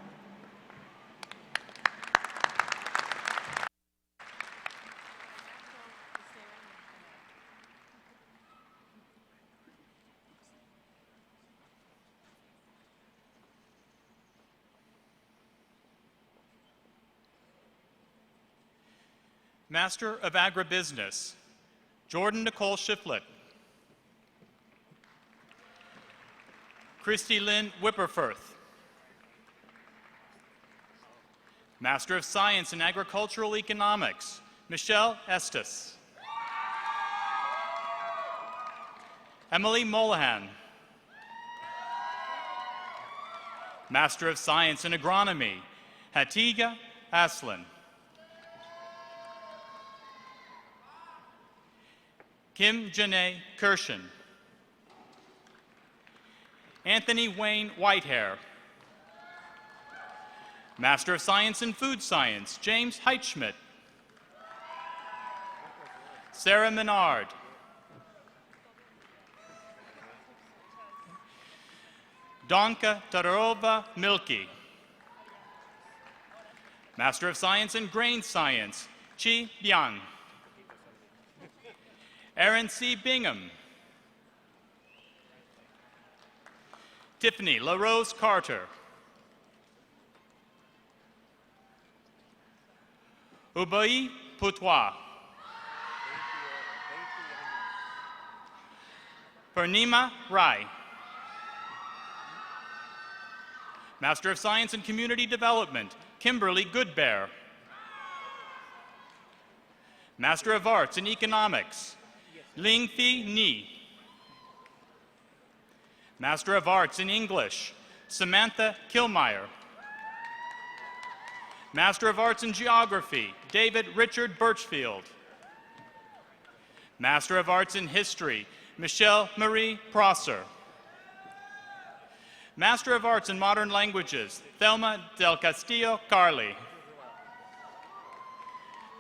Master of Agribusiness, Jordan Nicole Shiflett. Christy Lynn Whipperfirth. Master of Science in Agricultural Economics, Michelle Estes. Emily Molahan. Master of Science in Agronomy, Hatiga Aslan. Kim Janae Kirshen. Anthony Wayne Whitehair. Master of Science in Food Science, James Heitschmidt. Sarah Menard. Donka Todorova Milky. Master of Science in Grain Science, Chi Bian. Aaron C. Bingham. Tiffany LaRose Carter. Ubai Putois. Purnima Rai. Master of Science in Community Development, Kimberly Goodbear. Master of Arts in Economics, Lingfi Ni. Master of Arts in English, Samantha Kilmeyer. Master of Arts in Geography, David Richard Birchfield. Master of Arts in History, Michelle Marie Prosser. Master of Arts in Modern Languages, Thelma del Castillo Carli.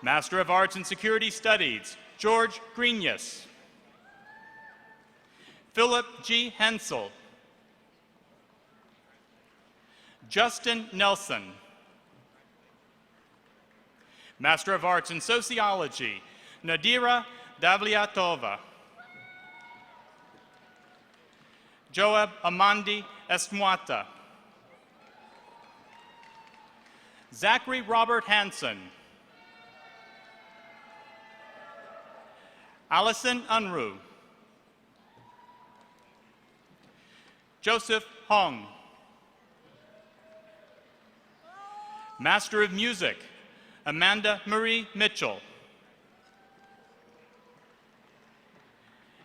Master of Arts in Security Studies, George Grenius. Philip G. Hensel. Justin Nelson. Master of Arts in Sociology, Nadira Davliatova. Joab Amandi Esmuata. Zachary Robert Hansen. Allison Unruh. Joseph Hong. Master of Music, Amanda Marie Mitchell.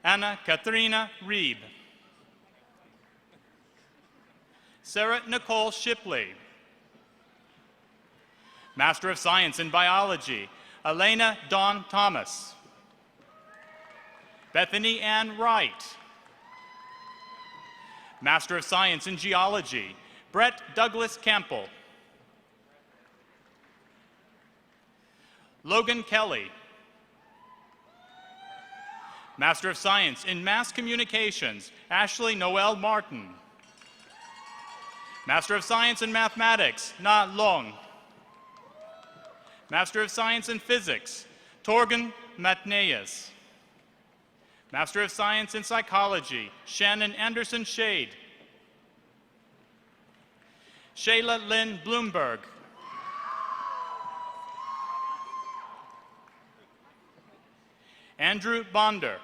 Anna Katharina Reeb. Sarah Nicole Shipley. Master of Science in Biology, Elena Dawn Thomas. Bethany Ann Wright. Master of Science in Geology, Brett Douglas Campbell. Logan Kelly. Master of Science in Mass Communications, Ashley Noel Martin. Master of Science in Mathematics, Na Long. Master of Science in Physics, Torgen Matneas. Master of Science in Psychology, Shannon Anderson Shade. Shayla Lynn Bloomberg. Andrew Bonder.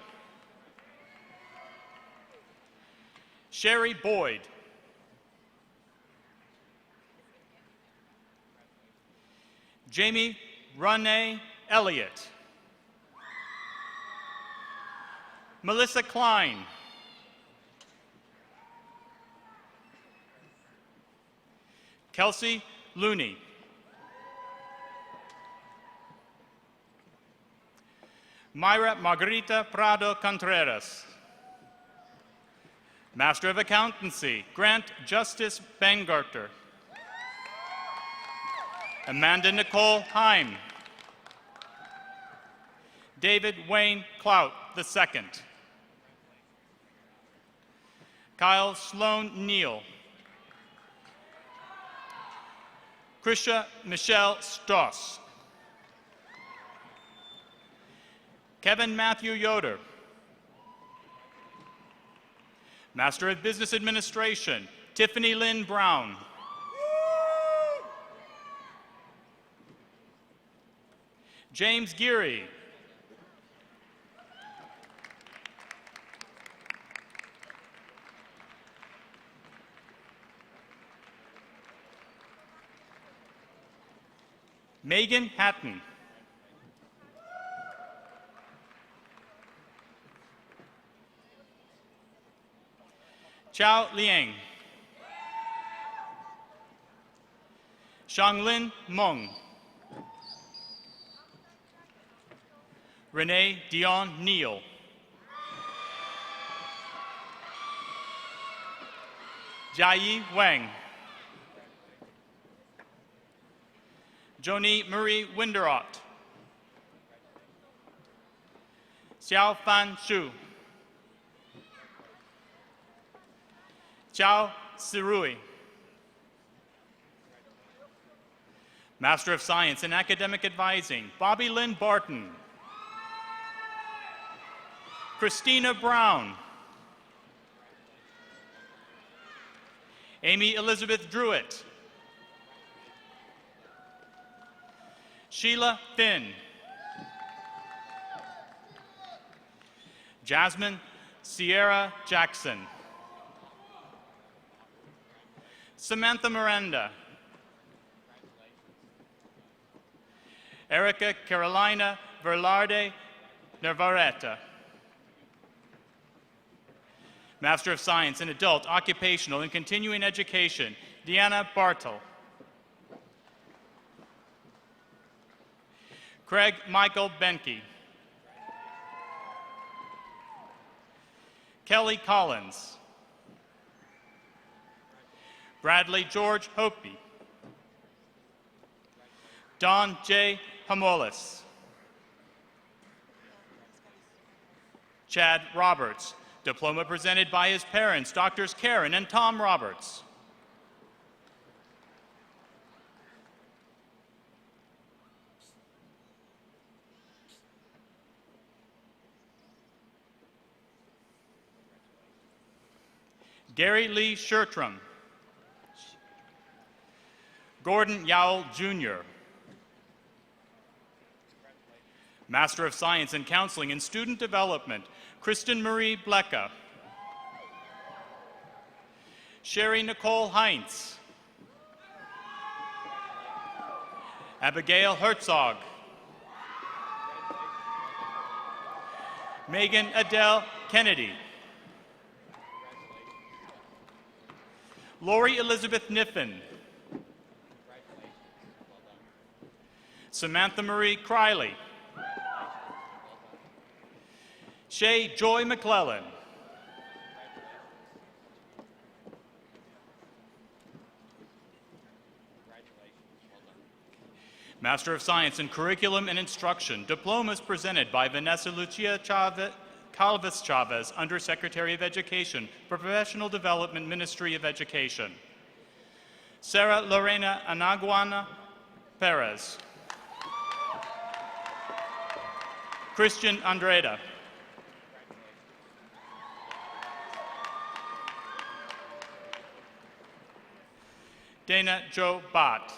Sherry Boyd. Jamie Renee Elliott. Melissa Klein. Kelsey Looney. Myra Margarita Prado Contreras. Master of Accountancy, Grant Justice Bangarter. Amanda Nicole Heim. David Wayne Clout II. Kyle Sloan Neal. Krisha Michelle Stoss. Kevin Matthew Yoder. Master of Business Administration, Tiffany Lynn Brown. James Geary. Megan Hatton. Chao Liang. Shanglin Meng. Renee Dion Neal. Jiayi Wang. Joni Marie Winderot. Xiao Fan Shu. Chao Sirui. Master of Science in Academic Advising, Bobby Lynn Barton. Christina Brown. Amy Elizabeth Druitt. Sheila Finn. Jasmine Sierra Jackson. Samantha Miranda. Erica Carolina Verlarde Navarrete. Master of Science in Adult, Occupational, and Continuing Education, Deanna Bartle. Craig Michael Benke. Kelly Collins. Bradley George Hopi. Don J. Hamolis. Chad Roberts. Diploma presented by his parents, Drs. Karen and Tom Roberts. Gary Lee Shertram. Gordon Yowell Jr. Master of Science in Counseling and Student Development, Kristen Marie Blecka. Sherry Nicole Heinz. Abigail Herzog. Megan Adele Kennedy. Lori Elizabeth Niffen. Samantha Marie Criley. Shay Joy McClellan. Master of Science in Curriculum and Instruction, diplomas presented by Vanessa Lucia Calvis Chavez, Undersecretary of Education, Professional Development, Ministry of Education. Sarah Lorena Anaguana Perez. Christian Andreda. Dana Jo Bott.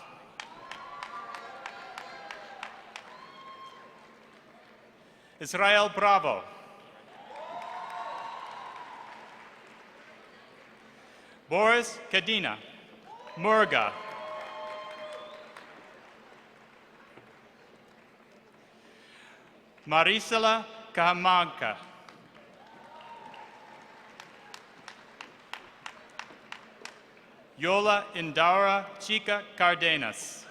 Israel Bravo. Boris Kadina. Murga. Marisela Cajamanca. Yola Indara Chica Cardenas.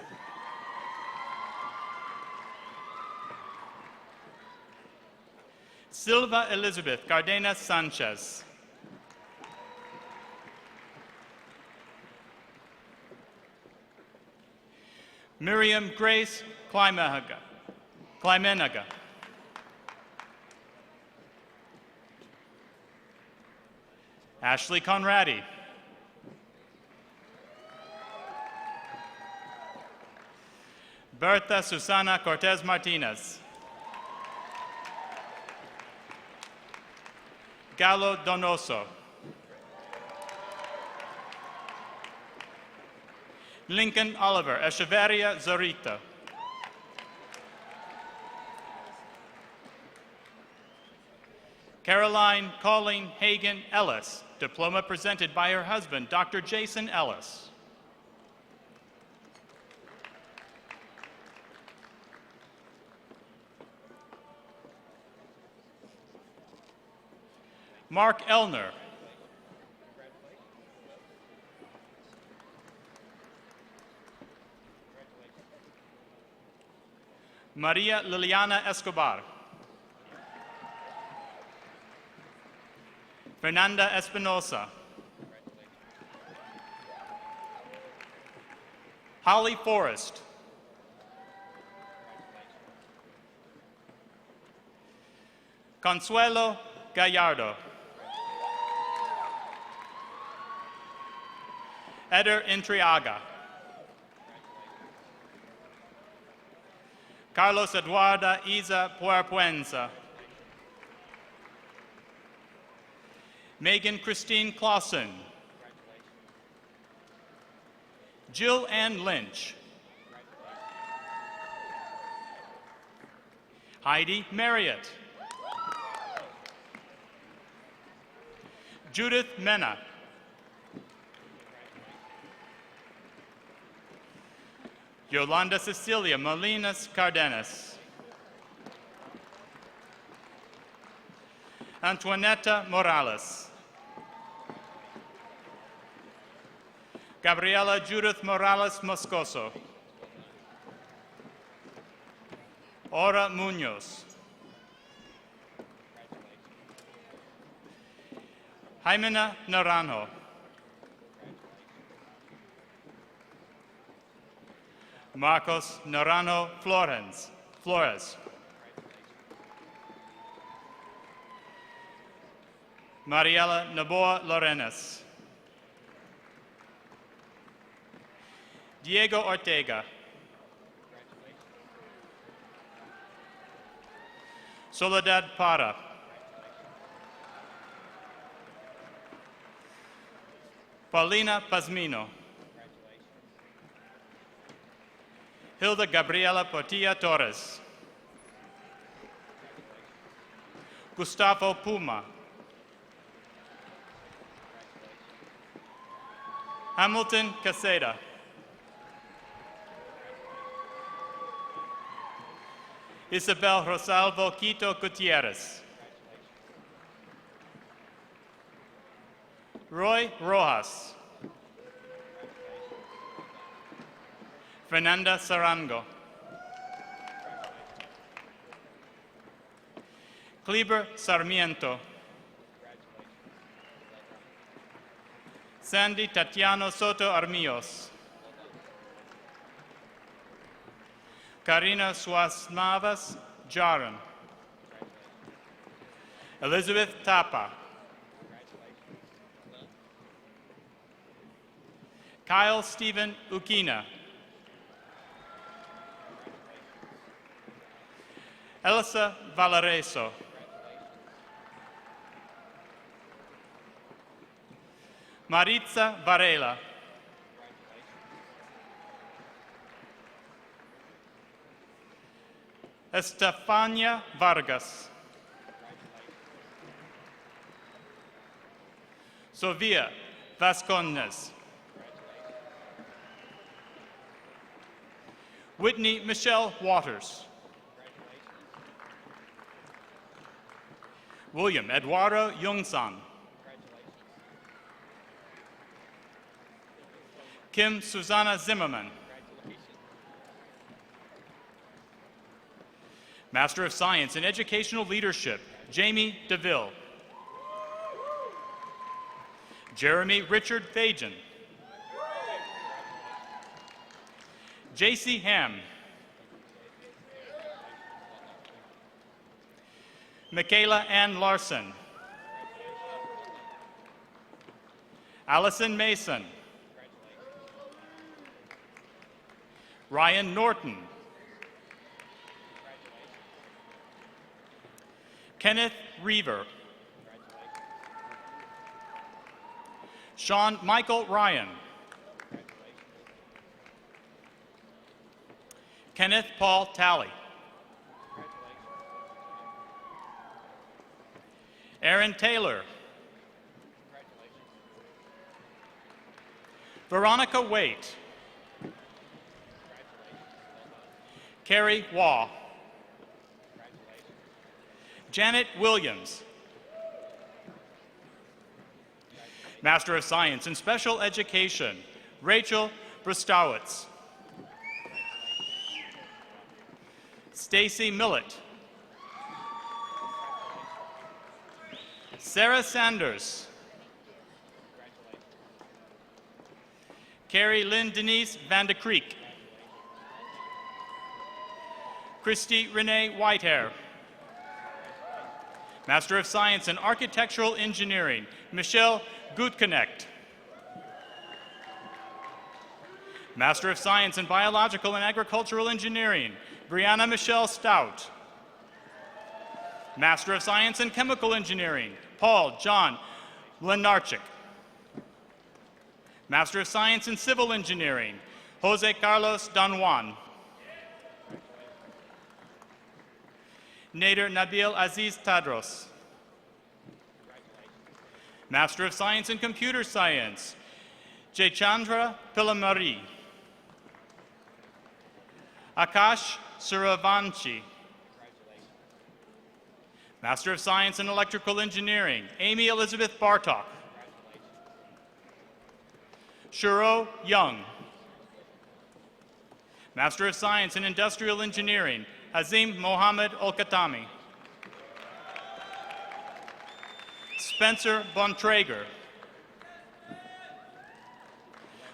Silva Elizabeth Cardenas Sanchez. Miriam Grace Klimenaga. Ashley Conradi. Bertha Susana Cortez Martinez. Gallo Donoso. Lincoln Oliver Echeverria Zorita. Caroline Colleen Hagan Ellis, diploma presented by her husband, Dr. Jason Ellis. Mark Elner. Maria Liliana Escobar. Fernanda Espinosa. Holly Forrest. Consuelo Gallardo. Eder Intriaga. Carlos Eduarda Isa Puerpuenza. Megan Christine Clausen. Jill Ann Lynch. Heidi Marriott. Judith Mena. Yolanda Cecilia Molinas Cardenas. Antoinetta Morales. Gabriela Judith Morales Moscoso. Ora Munoz. Jimena Naranjo. Marcos Naranjo Flores. Mariela Naboa Lorenes. Diego Ortega. Soledad Parra. Paulina Pazmino. Hilda Gabriela Portilla Torres. Gustavo Puma. Hamilton Caseda. Isabel Rosalvo Quito Gutierrez. Roy Rojas. Fernanda Sarango. Kleber Sarmiento. Sandy Tatiano Soto Armios. Karina Suasmavas Jaran. Elizabeth Tapa. Kyle Stephen Ukina. Elsa Valareso. Maritza Varela. Estefania Vargas. Sofia Vasconez. Whitney Michelle Waters. William Eduardo Yungsan. Kim Susanna Zimmerman. Master of Science in Educational Leadership, Jamie DeVille. Jeremy Richard Thajan. J.C. Ham. Michaela Ann Larson. Allison Mason. Ryan Norton. Kenneth Reaver. Sean Michael Ryan. Kenneth Paul Talley. Aaron Taylor. Veronica Waite. Carrie Waugh. Janet Williams. Master of Science in Special Education, Rachel Brustowitz. Stacy Millett. Sarah Sanders. Carrie Lynn Denise Van de Creek. Christy Renee Whitehair. Master of Science in Architectural Engineering, Michelle Gutconnect. Master of Science in Biological and Agricultural Engineering, Brianna Michelle Stout. Master of Science in Chemical Engineering, Paul John Lenarchik. Master of Science in Civil Engineering, Jose Carlos Don Juan. Nader Nabil Aziz Tadros. Master of Science in Computer Science, Jaychandra Pilamari. Akash Suravanshi. Master of Science in Electrical Engineering, Amy Elizabeth Bartok. Shuro Young. Master of Science in Industrial Engineering, Hazim Mohammed Olkatami. Spencer Bontrager.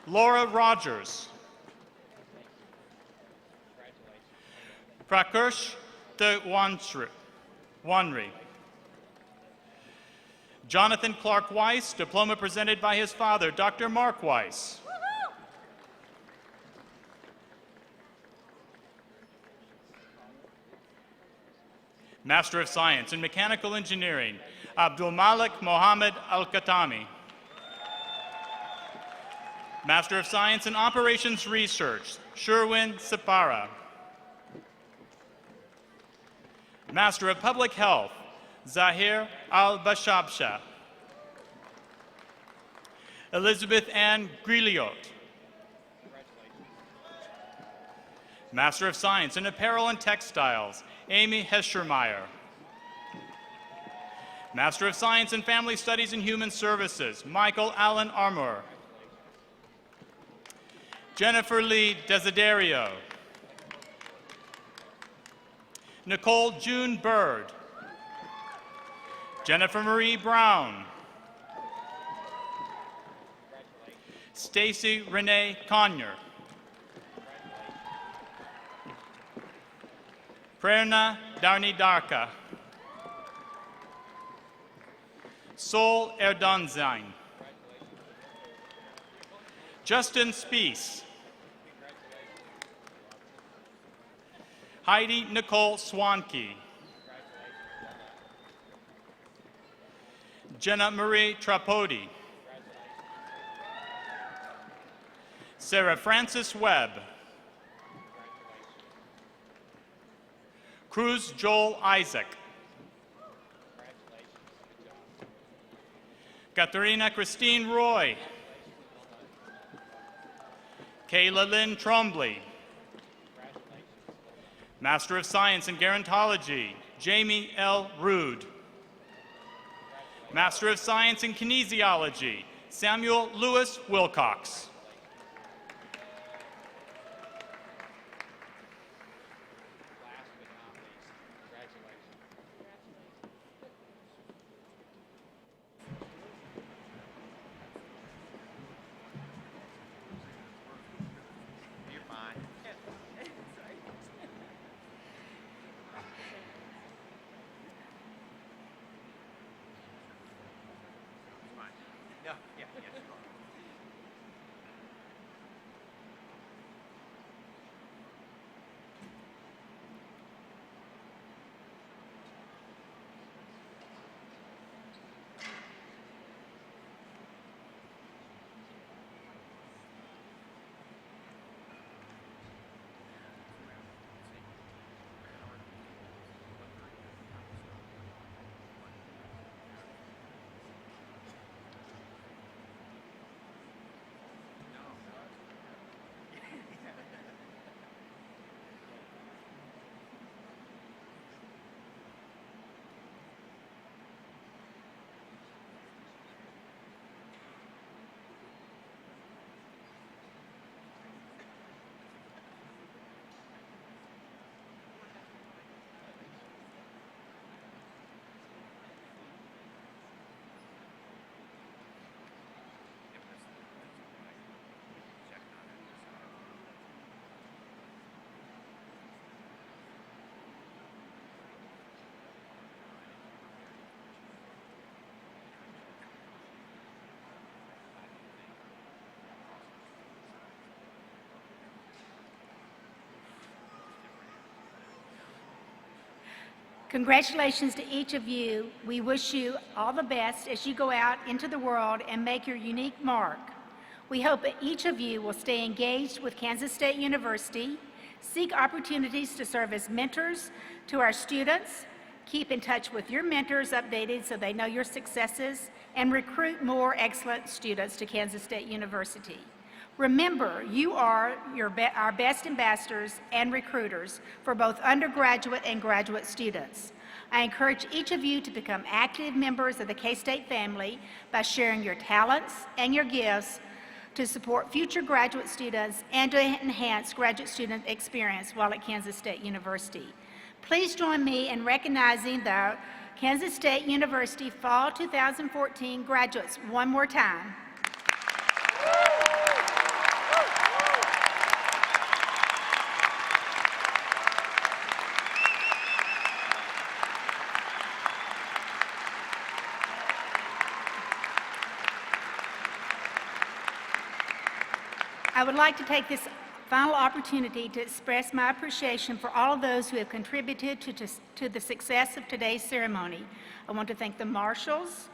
Laura Rogers. Prakursh De Wanri. Jonathan Clark Weiss, diploma presented by his father, Dr. Mark Weiss. Master of Science in Mechanical Engineering, Abdul Malik Mohammed Al-Khatami. Master of Science in Operations Research, Sherwin Sipara. Master of Public Health, Zahir Al-Bashabshah. Elizabeth Ann Grilliot. Master of Science in Apparel and Textiles, Amy Heschermeyer. Master of Science in Family Studies and Human Services, Michael Allen Armour. Jennifer Lee Desiderio. Nicole June Bird. Jennifer Marie Brown. Stacy Renee Conyer. Prerna Darnidarka. Sol Erdanzain. Justin Spees. Heidi Nicole Swanke. Jenna Marie Trapodi. Sarah Frances Webb. Cruz Joel Isaac. Katharina Christine Roy. Kayla Lynn Trombley. Master of Science in Gerontology, Jamie L. Rude. Master of Science in Kinesiology, Samuel Lewis Wilcox. Congratulations to each of you. We wish you all the best as you go out into the world and make your unique mark. We hope that each of you will stay engaged with Kansas State University, seek opportunities to serve as mentors to our students, keep in touch with your mentors updated so they know your successes, and recruit more excellent students to Kansas State University. Remember, you are our best ambassadors and recruiters for both undergraduate and graduate students. I encourage each of you to become active members of the K-State family by sharing your talents and your gifts to support future graduate students and to enhance graduate student experience while at Kansas State University. Please join me in recognizing the Kansas State University Fall 2014 graduates one more time. I would like to take this final opportunity to express my appreciation for all of those who have contributed to the success of today's ceremony. I want to thank the marshals,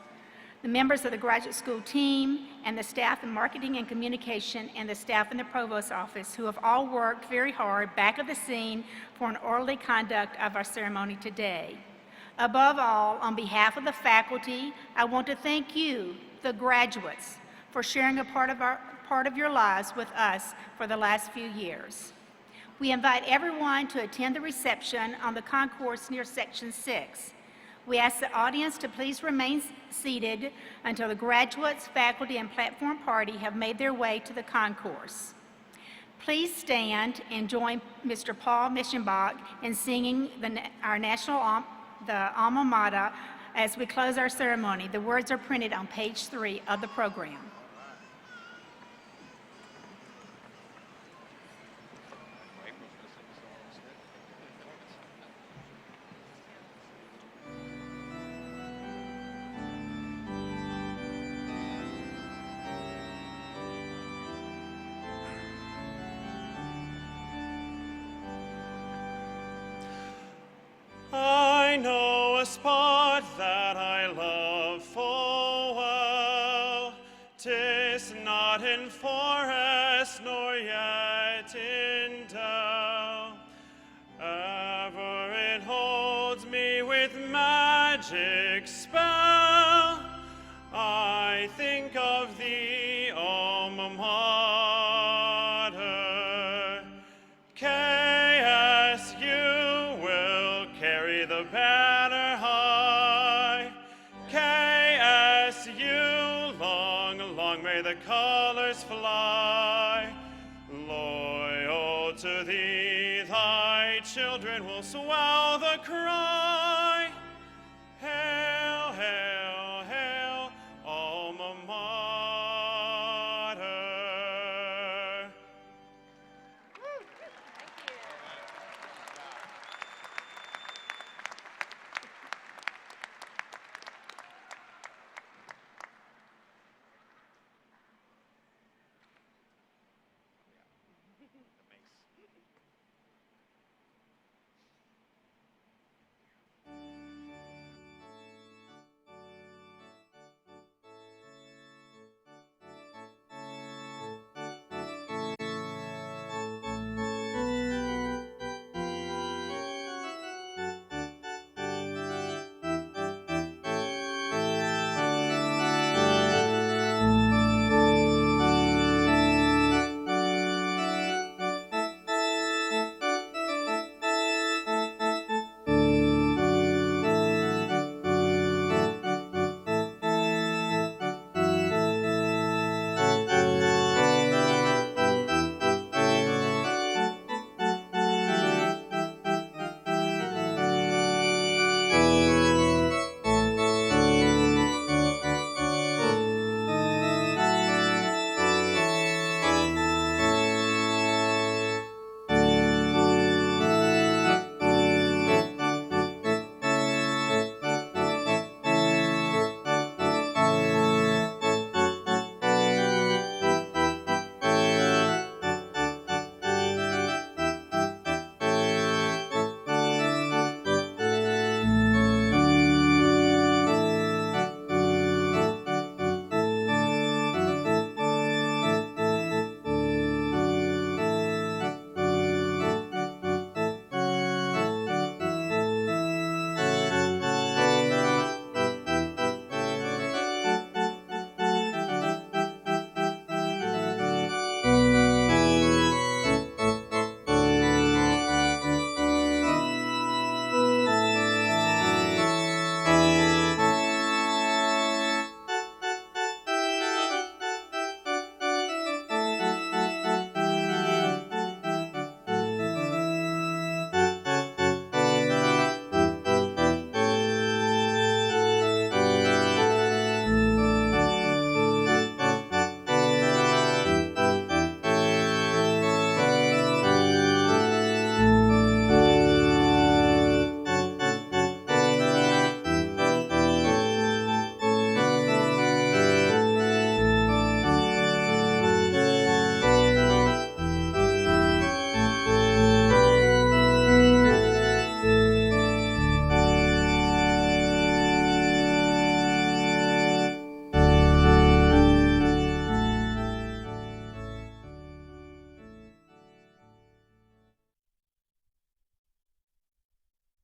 the members of the graduate school team, and the staff in marketing and communication, and the staff in the provost's office, who have all worked very hard back of the scene for an orderly conduct of our ceremony today. Above all, on behalf of the faculty, I want to thank you, the graduates, for sharing a part of your lives with us for the last few years. We invite everyone to attend the reception on the concourse near Section 6. We ask the audience to please remain seated until the graduates, faculty, and platform party have made their way to the concourse. Please stand and join Mr. Paul Mischenbach in singing our the alma mater as we close our ceremony. The words are printed on page 3 of the program. I know a spot that I love full well. 'Tis not in forest nor yet in dell. Ever it holds me with magic spell. I think of thee, alma mater. KSU will carry the banner high. KSU, long, long may the colors fly. Loyal to thee, thy children will swell the crew.